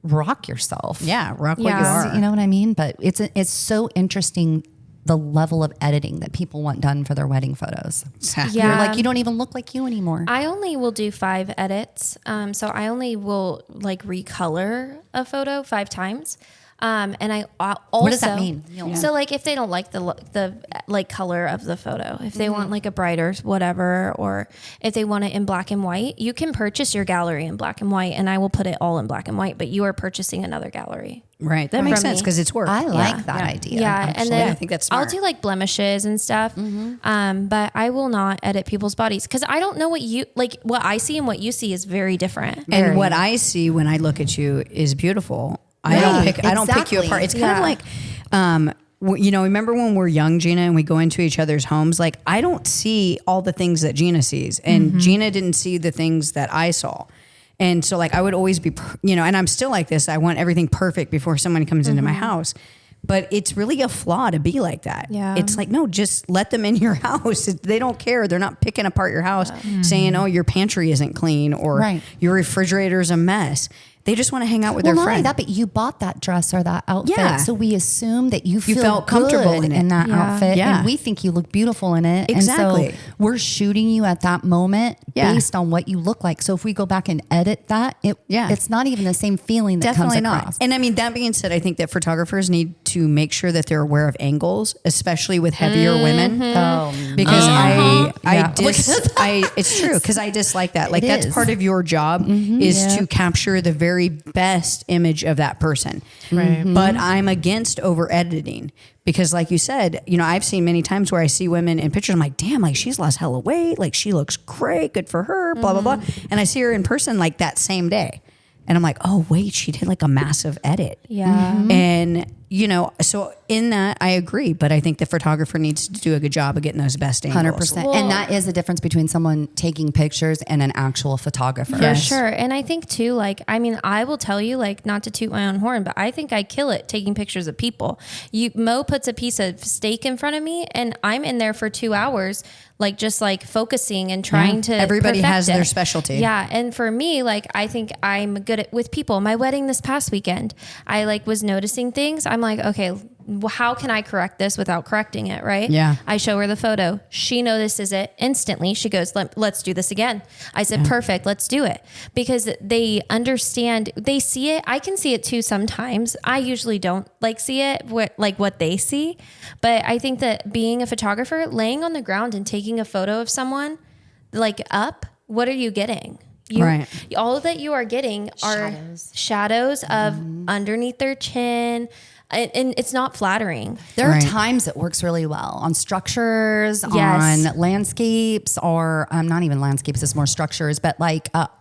rock yourself. Yeah, rock what you Yeah. are. You know what I mean? But it's so interesting the level of editing that people want done for their wedding photos. Yeah. You're like, you don't even look like you anymore. I only will do 5 edits. So I only will like recolor a photo 5 times. And I also, What does that mean? So like if they don't like the like color of the photo, if they want like a brighter whatever, or if they want it in black and white, you can purchase your gallery in black and white, and I will put it all in black and white. But you are purchasing another gallery. Right. That makes From sense me. because it's work. I like Yeah. that Yeah. idea. Yeah, actually. and then I think that's I'll smart. do like blemishes and stuff. But I will not edit people's bodies because I don't know what you like. What I see and what you see is very different. And what I see when I look at you is beautiful. I don't pick you exactly. apart. It's kind of like, remember when we're young, Gina, and we go into each other's homes? Like, I don't see all the things that Gina sees, and Gina didn't see the things that I saw. And so like, I would always be, and I'm still like this. I want everything perfect before someone comes into my house. But it's really a flaw to be like that. Yeah. It's like, no, just let them in your house. They don't care. They're not picking apart your house saying, oh, your pantry isn't clean or Right. your refrigerator's a mess. They just want to hang out with Well, their not only friend. that, but you bought that dress or that outfit, Yeah. so we assume that you feel felt comfortable good in it. that Yeah. outfit, Yeah. and we think you look beautiful in it. Exactly. And so we're shooting you at that moment Yeah. based on what you look like. So if we go back and edit that, it's not even the same feeling that Definitely comes not. across. And I mean, that being said, I think that photographers need to make sure that they're aware of angles, especially with heavier women. Oh, Because Yeah. it's true because I dislike that. Like It that's is. part of your job is to capture the very best image of that person. Right. But I'm against over editing because like you said, I've seen many times where I see women in pictures. I'm like, damn, like she's lost hella weight. Like she looks great. Good for her, blah, blah, blah. And I see her in person like that same day. And I'm like, oh wait, she did like a massive edit. Yeah. And so in that I agree, but I think the photographer needs to do a good job of getting those best angles. 100%. And that is the difference between someone taking pictures and an actual photographer. For sure. And I think too, I will tell you, not to toot my own horn, but I think I kill it taking pictures of people. Mo puts a piece of steak in front of me and I'm in there for 2 hours, just focusing and trying to Everybody perfect has their it. specialty. Yeah. And for me, I think I'm good with people. My wedding this past weekend, I was noticing things. I'm like, okay, how can I correct this without correcting it? Right. Yeah. I show her the photo. She notices it instantly. She goes, let's do this again. I said, perfect. Let's do it. Because they understand, they see it. I can see it too sometimes. I usually don't see it what they see. But I think that being a photographer, laying on the ground and taking a photo of someone up, what are you getting? Right. All that you are getting are shadows of underneath their chin. And it's not flattering. There are Right. times it works really well on structures, Yes. on landscapes, or not even landscapes, it's more structures, but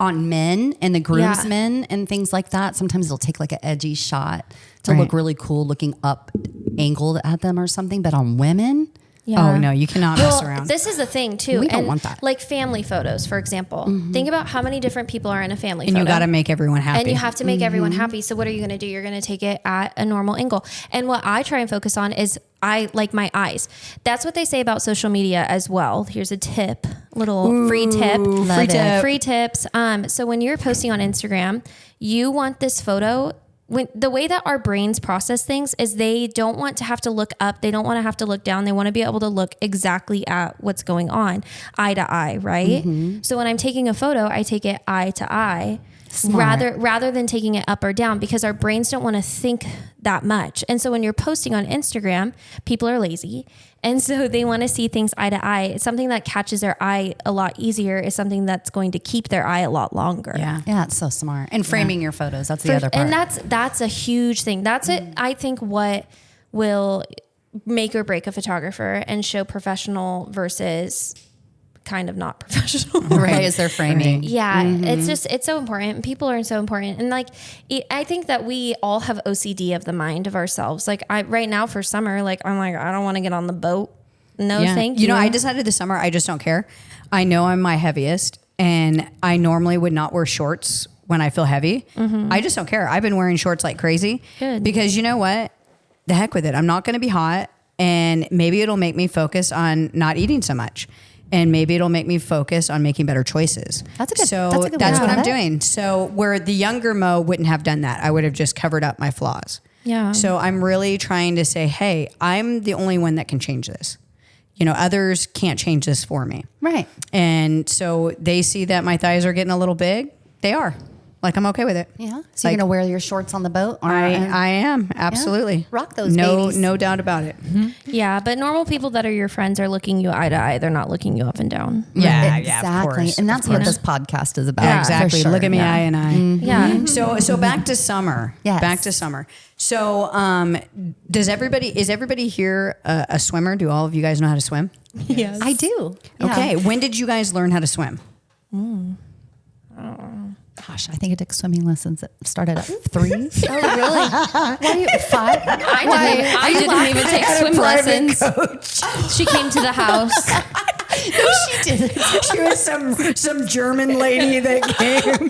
on men and the groomsmen and things like that. Sometimes it'll take an edgy shot to Right. look really cool looking up angled at them or something. But on women, Oh no, you cannot mess around. This is the thing too. We don't want that. Like family photos, for example. Think about how many different people are in a family And photo. you got to make everyone happy. And you have to make everyone happy. So what are you going to do? You're going to take it at a normal angle. And what I try and focus on is I like my eyes. That's what they say about social media as well. Here's a tip, little free tip. Love it. Free tips. So when you're posting on Instagram, you want this photo. When the way that our brains process things is they don't want to have to look up. They don't want to have to look down. They want to be able to look exactly at what's going on, eye to eye, right? So when I'm taking a photo, I take it eye to eye. Smart. Rather than taking it up or down, because our brains don't want to think that much. And so when you're posting on Instagram, people are lazy. And so they want to see things eye to eye. It's something that catches their eye a lot easier is something that's going to keep their eye a lot longer. Yeah, it's so smart. And framing your photos, that's the other part. And that's a huge thing. That's it. I think what will make or break a photographer and show professional versus kind of not professional. Right, is their framing. Yeah, it's so important. People are so important. And like, I think that we all have OCD of the mind of ourselves. Like right now for summer, like I'm like, I don't want to get on the boat. No, thank you. You know, I decided this summer, I just don't care. I know I'm my heaviest and I normally would not wear shorts when I feel heavy. I just don't care. I've been wearing shorts like crazy. Good. Because you know what? The heck with it. I'm not going to be hot and maybe it'll make me focus on not eating so much. And maybe it'll make me focus on making better choices. That's a good So way to that's look what at I'm it. doing. So where the younger Mo wouldn't have done that, I would have just covered up my flaws. Yeah. So I'm really trying to say, hey, I'm the only one that can change this. You know, others can't change this for me. Right. And so they see that my thighs are getting a little big. They are. Like, I'm okay with it. Yeah. So Like, you're going to wear your shorts on the boat? Or, I am. Absolutely. Rock those no, babies. No doubt about it. Yeah, but normal people that are your friends are looking you eye to eye. They're not looking you up and down. Yeah, exactly. yeah, of course. And that's what this podcast is about. Yeah, for exactly. sure. Look at me, Yeah. eye and eye. Yeah. So back to summer. Yes. Back to summer. So is everybody here a swimmer? Do all of you guys know how to swim? Yes. I do. Yeah. Okay. When did you guys learn how to swim? Gosh, I think I took swimming lessons that started at 3. Oh, really? Why are you 5? I didn't even take swim lessons. She came to the house. She did. She was some German lady that came.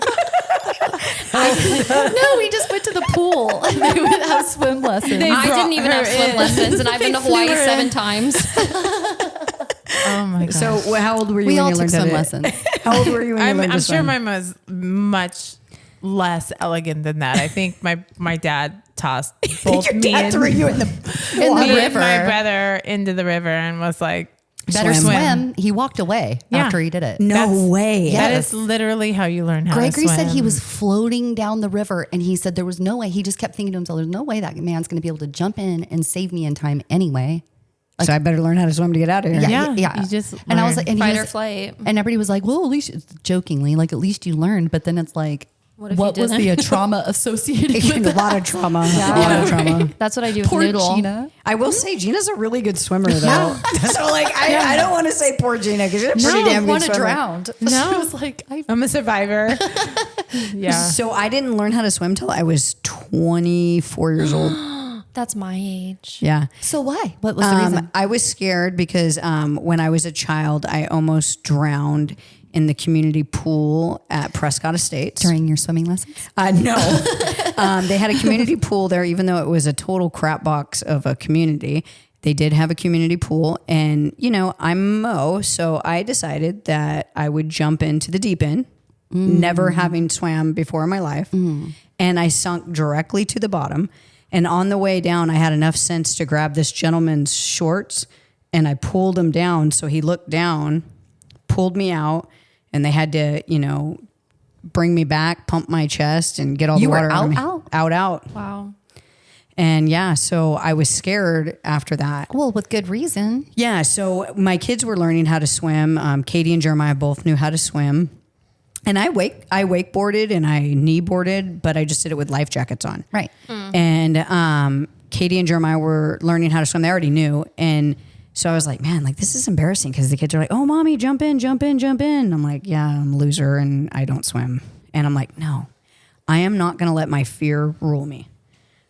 No, we just went to the pool and they would have swim lessons. I didn't even have swim lessons, and I've been to Hawaii 7 times. Oh my gosh. So how old were you We when all you took learned swim how to? lessons. How old were you when you I'm learned to sure swim? mine was much less elegant than that. I think my dad tossed both Your me dad and threw you in the me and river. my brother into the river and was like, Better swim. He walked away Yeah. after he did it. No That's- way. Yeah. That Yes. is literally how you learn how Gregory to swim. said he was floating down the river and he said there was no way. He just kept thinking to himself, there's no way that man's going to be able to jump in and save me in time anyway. So I better learn how to swim to get out of here. Yeah. You just and I was learn. like, and Fight he or was, flight. and everybody was like, well, at least jokingly, like at least you learned. But then it's like, if what you was didn't? the trauma associated with A that? lot of trauma. A lot of trauma. That's what I do with Poor Noodle. Gina. I will say Gina's a really good swimmer though. So like I don't want to say poor Gina because she's a pretty damn good want to swimmer. drowned. No. She was like, I'm a survivor. Yeah. So I didn't learn how to swim till I was 24 years old. That's my age. Yeah. so why? What was the reason? I was scared because when I was a child, I almost drowned in the community pool at Prescott Estates. During your swimming lessons? No. They had a community pool there, even though it was a total crap box of a community. They did have a community pool. And, you know, I'm Mo, so I decided that I would jump into the deep end, never having swam before in my life. And I sunk directly to the bottom. And on the way down, I had enough sense to grab this gentleman's shorts and I pulled him down. So he looked down, pulled me out, and they had to, you know, bring me back, pump my chest, and get all You the were water out of me. out? Wow. And yeah, so I was scared after that. Well, with good reason. Yeah, so my kids were learning how to swim. Katie and Jeremiah both knew how to swim. And I wakeboarded and I kneeboarded, but I just did it with life jackets on. Right. And Katie and Jeremiah were learning how to swim. They already knew. And so I was like, man, like this is embarrassing because the kids are like, oh, mommy, jump in, jump in, jump in. And I'm like, yeah, I'm a loser and I don't swim. And I'm like, no, I am not going to let my fear rule me.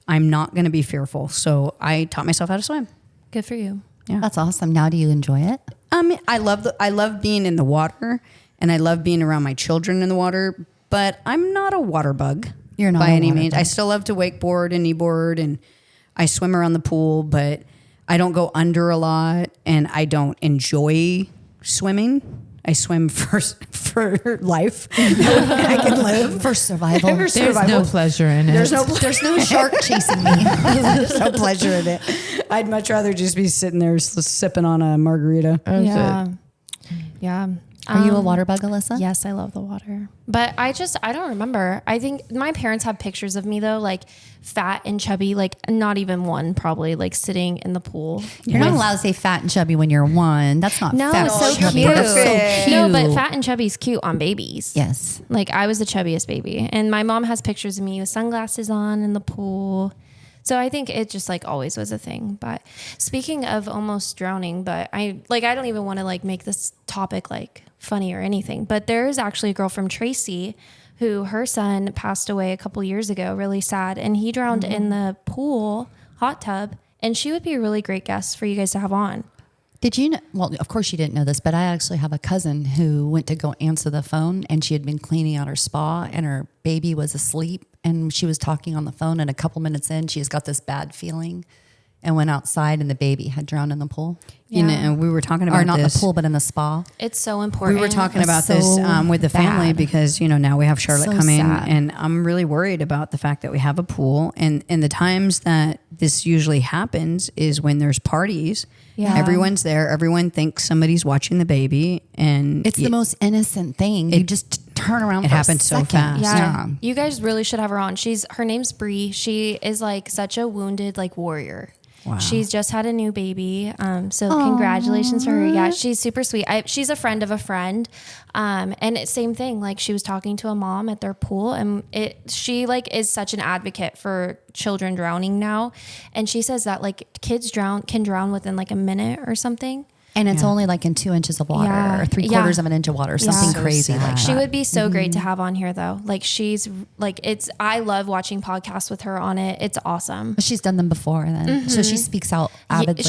I'm not going to be fearful. So I taught myself how to swim. Good for you. Yeah. That's awesome. Now, do you enjoy it? I love being in the water, and I love being around my children in the water, but I'm not a water bug. You're not by a any water means. bug. I still love to wakeboard and kneeboard, and I swim around the pool, but I don't go under a lot, and I don't enjoy swimming. I swim for life. I can live For survival. For There's survival. no pleasure in it. There's no Shark chasing me. there's no pleasure in it. I'd much rather just be sitting there sipping on a margarita. Yeah. Yeah. Are you a water bug, Alyssa? Yes, I love the water. But I don't remember. I think my parents have pictures of me though, like fat and chubby, like not even one probably, like sitting in the pool. You're not allowed to say fat and chubby when you're one. That's not No, fat it's and so chubby. cute. That's so cute. No, but fat and chubby is cute on babies. Yes. Like I was the chubbiest baby. And my mom has pictures of me with sunglasses on in the pool. So I think it just like always was a thing. But speaking of almost drowning, but I don't even want to like make this topic like funny or anything. But there is actually a girl from Tracy who her son passed away a couple years ago, really sad. And he drowned in the pool, hot tub. And she would be a really great guest for you guys to have on. Did you know? Well, of course you didn't know this, but I actually have a cousin who went to go answer the phone, and she had been cleaning out her spa, and her baby was asleep, and she was talking on the phone, and a couple minutes in, she just got this bad feeling and went outside, and the baby had drowned in the pool. You know, and we were talking about Or not in this. the pool, but in the spa. It's so important. We were talking That's about this so with the family bad. because, now we have Charlotte So coming, sad. and I'm really worried about the fact that we have a pool. And the times that this usually happens is when there's parties. Yeah. Everyone's there. Everyone thinks somebody's watching the baby. And It's the most innocent thing. You just turn around. it for happens a so second. fast. Yeah. You guys really should have her on. Her name's Bree. She is like such a wounded like warrior. Wow. She's just had a new baby. So congratulations to her. Yeah, she's super sweet. She's a friend of a friend. And it's same thing. Like she was talking to a mom at their pool, and she like is such an advocate for children drowning now. And she says that like kids can drown within like a minute or something. And it's only like in 2 inches of water Yeah. or 3/4 of an inch of water, something So crazy like She that. would be so great to have on here though. Like she's like, I love watching podcasts with her on it. It's awesome. She's done them before then. So she speaks out avidly.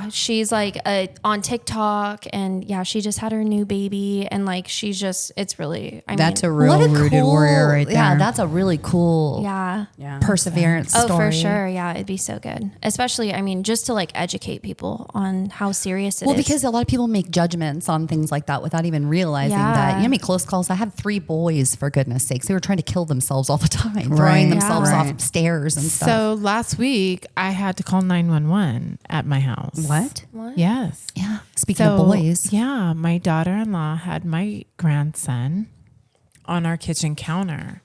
She's like on TikTok, and she just had her new baby, and like it's really That's a real rooted warrior right there. Yeah, that's a really cool Yeah. perseverance Oh, story. for sure. Yeah, it'd be so good. Especially, just to like educate people on how serious it is. Well, because a lot of people make judgments on things like that without even realizing Yeah. that. You know how many close calls? I had 3 boys, for goodness sakes. They were trying to kill themselves all the time, throwing themselves Right. off stairs and stuff. So last week I had to call 911 at my house. What? Yes. Yeah. Speaking of boys. Yeah, my daughter-in-law had my grandson on our kitchen counter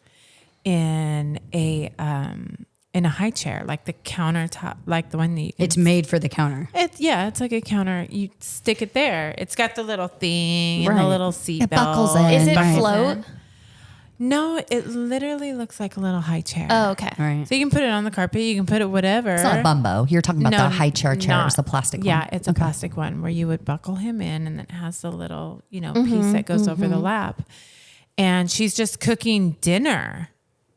in a high chair, like the countertop, like the one that It's made for the counter. it's like a counter. You stick it there. It's got the little thing and the Right. little seat It belt. buckles in. is it Right. float? No, it literally looks like a little high chair. Oh, okay. Right. So you can put it on the carpet. You can put it whatever. It's not a bumbo. You're talking about the high chair chairs, not- the plastic Yeah, one. it's a plastic one where you would buckle him in, and then it has the little, piece that goes over the lap. And she's just cooking dinner,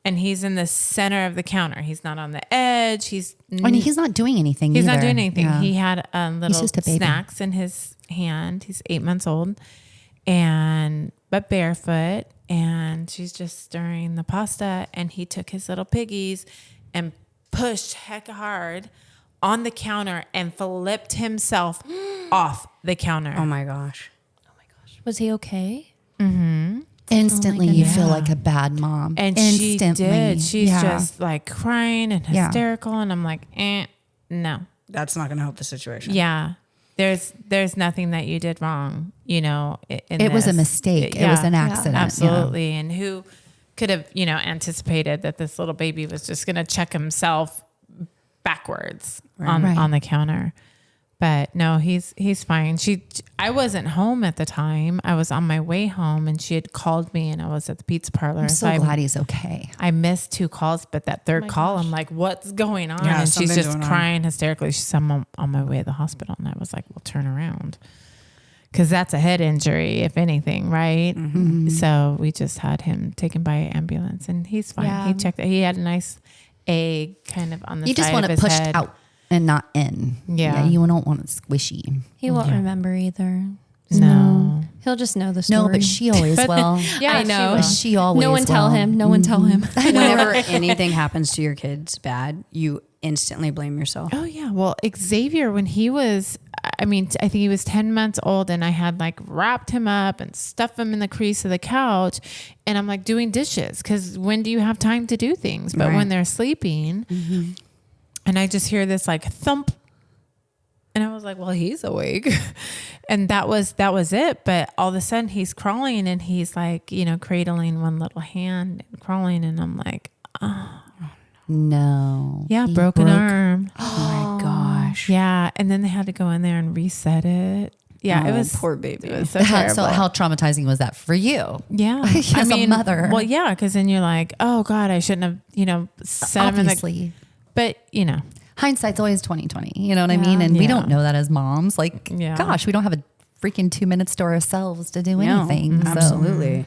and he's in the center of the counter. He's not on the edge. He's not doing anything He's not either. doing anything. Yeah. He had little just a baby. snacks in his hand. He's 8 months old, but barefoot. And she's just stirring the pasta. And he took his little piggies and pushed heck hard on the counter and flipped himself off the counter. Oh my gosh. Was he okay? Instantly, Oh my you feel goodness. like a bad mom. And Instantly. she did. She's Yeah. just like crying and Yeah. hysterical. And I'm like, no. That's not going to help the situation. Yeah. There's nothing that you did wrong, It was a mistake. It was an accident. Yeah. Absolutely. And who could have, anticipated that this little baby was just going to check himself backwards on the counter. But no, he's fine. I wasn't home at the time. I was on my way home, and she had called me, and I was at the pizza parlor. I'm so glad he's okay. I missed 2 calls, but that third call, I'm like, what's going on? Yeah, And she's something's just going on. crying hysterically. She said, I'm on my way to the hospital. And I was like, well, turn around. Because that's a head injury, if anything, right? Mm-hmm. So we just had him taken by ambulance, and he's fine. Yeah. He checked it. He had a nice egg kind of on the You side just want of it his pushed head. out. and not in. Yeah. You don't want it squishy. He won't remember either. No. He'll just know the story. No, but she always will. Yeah, I know. She always No one tell will. him. No one tell him. Whenever anything happens to your kids bad, you instantly blame yourself. Oh yeah. Well, Xavier, when he was, I think he was 10 months old, and I had like wrapped him up and stuffed him in the crease of the couch, and I'm like doing dishes, because when do you have time to do things? But when they're sleeping, and I just hear this like thump, and I was like, well, he's awake. And that was it. But all of a sudden he's crawling, and he's like, cradling one little hand and crawling, and I'm like, No. yeah, He broken broke- arm. Oh my gosh. Yeah, and then they had to go in there and reset it. Yeah, it Oh, was poor baby. It was so terrible. So how traumatizing was that for you? yeah, As a mother. Well, yeah, because then you're like, oh God, I shouldn't have, set him in the. Obviously. But Hindsight's always 20/20. You know what I mean? And we Yeah. don't know that as moms. Like, Yeah. gosh, we don't have a freaking 2 minutes to ourselves to do No, anything. So- absolutely.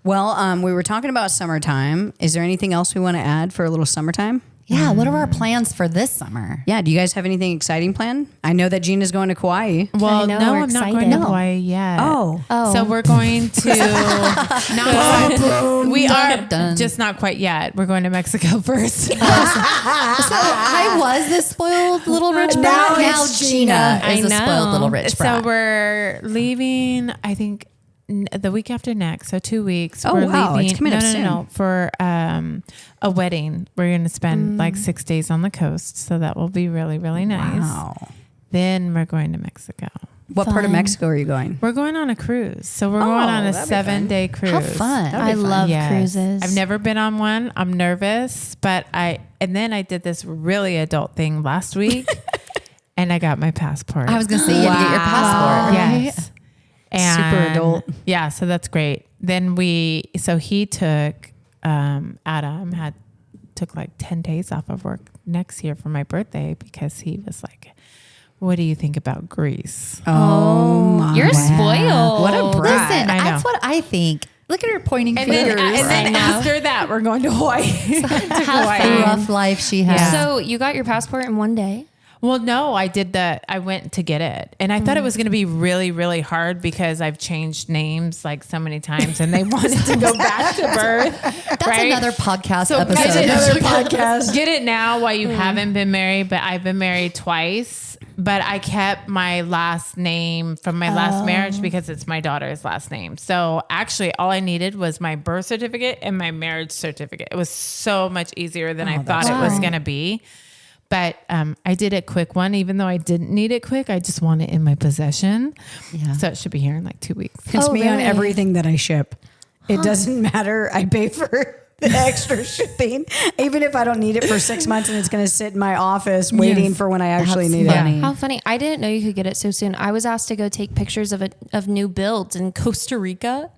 Well, we were talking about summertime. Is there anything else we want to add for a little summertime? Yeah. What are our plans for this summer? Yeah. Do you guys have anything exciting planned? I know that Gina's going to Kauai. well, I know, no, we're I'm not excited. going to No. Hawaii yet. Oh. So we're going to we are dun. just not quite yet. We're going to Mexico first. So I was the spoiled little rich Now brat. Now it's Gina Gina. is the I spoiled know. little rich brat. So we're leaving, I think, the week after next. So 2 weeks. Oh, we're wow. leaving. It's coming up soon. No, for a wedding. We're going to spend like 6 days on the coast. So that will be really, really nice. Wow. Then we're going to Mexico. What part of Fun. Mexico are you going? We're going on a cruise. So we're going on a that'd be fun. 7-day cruise. How fun. I love Yes. cruises. I've never been on one. I'm nervous, but then I did this really adult thing last week and I got my passport. I was going to say you had to get your passport. Right? Yes. And Super adult. Yeah, so that's great. Then he took Adam took like 10 days off of work next year for my birthday, because he was like, what do you think about Greece? Oh my. You're spoiled. What a brat. Listen, I know. that's what I think. Look at her pointing And fingers. then after that, we're going to Hawaii. How rough life she has. Yeah. So you got your passport in one day? Well, no, I went to get it, and I thought it was going to be really, really hard, because I've changed names like so many times, and they wanted to go back to birth. That's another podcast So episode. get it- Another podcast. Get it now while you haven't been married, but I've been married twice. But I kept my last name from my last marriage, because it's my daughter's last name. So actually, all I needed was my birth certificate and my marriage certificate. It was so much easier than I thought it was going to be. But I did a quick one, even though I didn't need it quick. I just want it in my possession. Yeah. So it should be here in like 2 weeks. It's Oh, me on really? everything that I ship. It doesn't matter. I pay for the extra shipping, even if I don't need it for 6 months and it's going to sit in my office waiting for when I actually That's need funny. it. How funny. I didn't know you could get it so soon. I was asked to go take pictures of new builds in Costa Rica,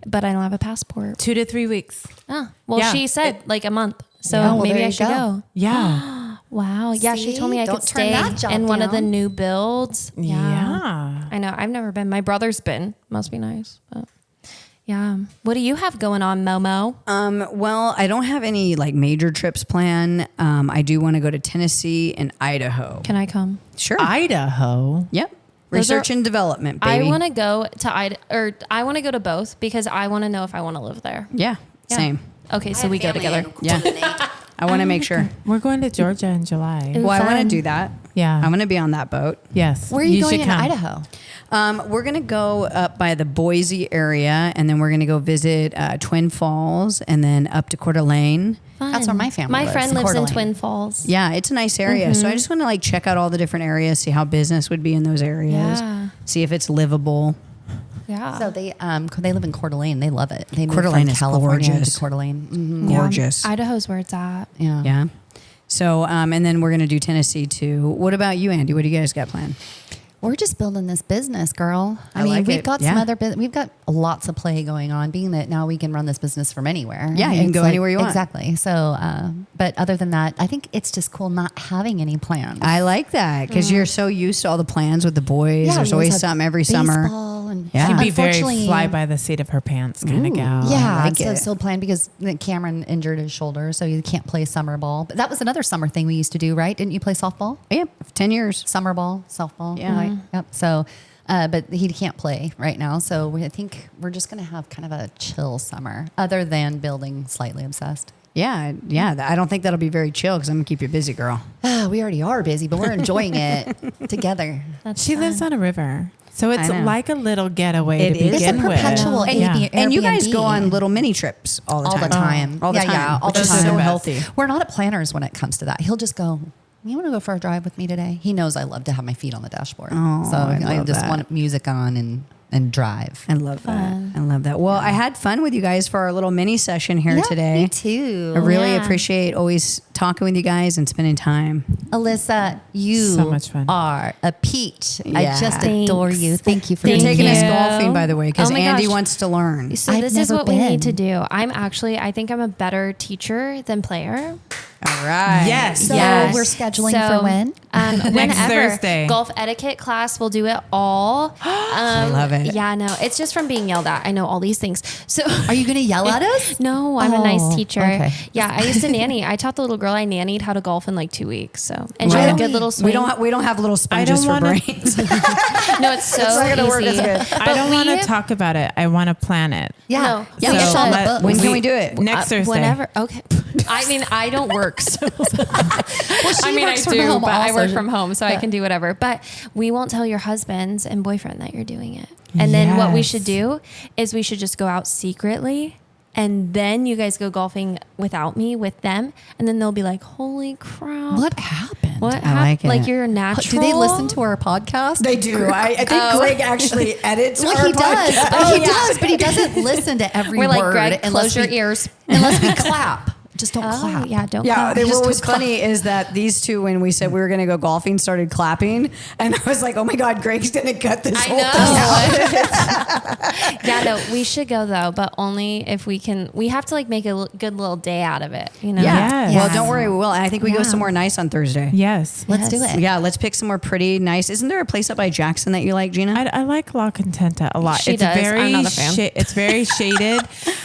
but I don't have a passport. 2 to 3 weeks. Oh, well, Yeah. she said like a month. So Yeah, well, maybe there I you should go. go. Yeah. Wow. Yeah, she See? told me I Don't could turn stay that job in one of the down. new builds. Yeah. I know. I've never been. My brother's been. Must be nice. But yeah. What do you have going on, Momo? Well, I don't have any like major trips planned. I do want to go to Tennessee and Idaho. Can I come? Sure. Idaho. Yep. Those Research are- and development, baby. I want to go to I want to go to both, because I want to know if I want to live there. Yeah. Yeah. Same. Okay, so we go together. Yeah. I want to make sure. We're going to Georgia in July. Ooh, Well, I want to fun. do that. Yeah. I'm going to be on that boat. Yes. Where are you, going should in come. Idaho? We're going to go up by the Boise area, and then we're going to go visit Twin Falls, and then up to Coeur d'Alene. Fun. That's where my family My lives, friend in lives Coeur in d'Alene. Twin Falls. Yeah, it's a nice area. So I just want to like check out all the different areas, see how business would be in those areas, Yeah. see if it's livable. Yeah. So they live in Coeur d'Alene. They love it. They moved Coeur d'Alene from is California gorgeous. to Coeur d'Alene. Mhm. Yeah. Gorgeous. Idaho's where it's at. Yeah. Yeah. So, and then we're going to do Tennessee too. What about you, Andy? What do you guys got planned? We're just building this business, girl. I I mean, like we've it. got some Yeah. other we've got lots of play going on, being that now we can run this business from anywhere. Yeah, you can It's go anywhere you want. Exactly. So, but other than that, I think it's just cool not having any plans. I like that because you're so used to all the plans with the boys. Yeah, There's we always always have something every summer. baseball fun. Yeah. She'd be very Unfortunately- fly by the seat of her pants kind of gal. Yeah, like so it. still playing because Cameron injured his shoulder, so you can't play summer ball. But that was another summer thing we used to do, right? Didn't you play softball? Yeah, 10 years. Summer ball, softball. Yeah. Right? Yep. So, but he can't play right now. So I think we're just going to have kind of a chill summer, other than building Slightly Obsessed. Yeah. I don't think that'll be very chill because I'm going to keep you busy, girl. We already are busy, but we're enjoying it together. That's She fun. lives on a river. So it's I know. like a little getaway It to is. begin It's a with. perpetual Yeah. And you guys Airbnb. go on little mini trips all the all time. the time. All the Yeah, time. yeah, all which the is time. so healthy. We're not planners when it comes to that. He'll just go, you want to go for a drive with me today? He knows I love to have my feet on the dashboard. Oh, so I I love just that. want music on and drive. I love that. I love that. Well, I had fun with you guys for our little mini session here Yeah, today. me too. I really Yeah. appreciate always talking with you guys and spending time. Alyssa, you So much fun. are a peach. Yeah. I just adore Thanks. you. Thank you for You're Thank taking us you. golfing, by the way, because Oh my Andy gosh. wants to learn. So I've this is never what we need been. to do. I think I'm a better teacher than player. All right. Yes. So Yes. we're scheduling for when? Whenever. Thursday. Golf etiquette class, we'll do it all. I love it. Yeah, no, it's just from being yelled at. I know all these things. So Are you going to yell at us? no, I'm a Oh, nice teacher. okay. Yeah, I used to nanny. I taught the little girl I nannied how to golf in like 2 weeks. So and she had a good little swing. We don't have little sponges for wanna- brains. No, it's so not gonna work. easy. That's good. I don't want to talk about it. I want to plan it. Yeah. No. Yeah, So we saw the let- book. When can we do it? Next Thursday. Whenever. Okay. I mean, I don't work. So. I mean, I works from do, home but I work also. from home, so I can do whatever. But we won't tell your husbands and boyfriend that you're doing it. And then what we Yes. should do is we should just go out secretly. And then you guys go golfing without me, with them. And then they'll be like, holy crap. What happened? What I happened? like it. Like you're natural. Do they listen to our podcast? They do. I think Greg actually edits Well, our he does. podcast. But he does, but he doesn't listen to every We're like, word Greg, unless close your we, ears. unless we clap. Just don't Oh, clap. yeah, don't Yeah, clap. they, just what was don't funny is that these two, when we said we were going to go golfing, started clapping, and I was like, "Oh my God, Greg's going to cut this I whole thing out." know. Yeah, no, we should go though, but only if we can. We have to like make a good little day out of it, you know? Yeah. Well, Yes. don't worry, we will. And I think we go Yeah. somewhere nice on Thursday. Yes. Let's do Yes. it. Yeah, let's pick somewhere pretty nice. Isn't there a place up by Jackson that you like, Gina? I like La Contenta a lot. She it's does. very I'm not a fan. it's very shaded.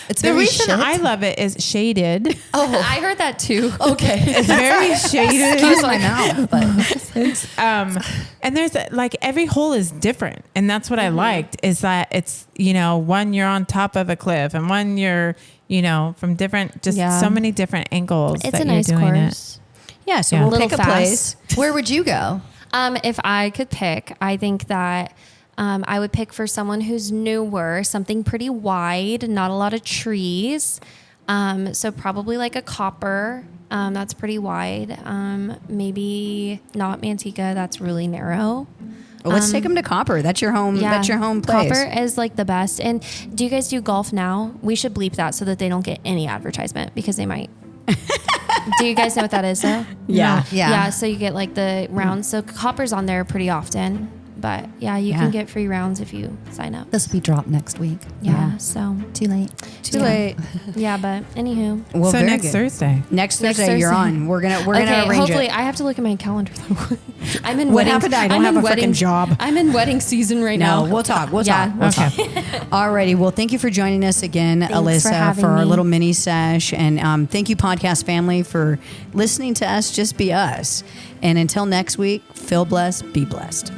It's the very reason shit. I love it is shaded. I heard that too. Okay. It's very shaded. Excuse my mouth, but And there's like every hole is different, and that's what I liked is that it's one you're on top of a cliff and one you're from different Yeah. so many different angles. It's that a you're nice doing course. yeah, so Yeah. we'll Little pick a fast. place. where would you go? If I could pick, I think that I would pick for someone who's newer, something pretty wide, not a lot of trees. So probably like a copper. That's pretty wide. Maybe not Manteca. That's really narrow. Well, let's take them to Copper. That's your home. Yeah, That's your home place. Copper is like the best. And do you guys do golf now? We should bleep that so that they don't get any advertisement because they might. Do you guys know what that is though? Yeah. Yeah. Yeah, so you get like the rounds. So Copper's on there pretty often. But yeah, you Yeah. can get free rounds if you sign up. This will be dropped next week. Yeah, so Too late. Too late. yeah, but anywho. Well, So very next good. Thursday. Next Next Thursday, you're Thursday. on. We're gonna Okay, arrange hopefully it. I have to look at my calendar though. I'm in What wedding. happened? I don't I'm have in a freaking wedding job. I'm in wedding season right now. No, we'll talk. We'll Yeah. talk. We'll talk. Alrighty. Well, thank you for joining us again, Thanks Alyssa, for having our me. little mini sesh, and thank you, podcast family, for listening to us. Just be us. And until next week, feel blessed, be blessed.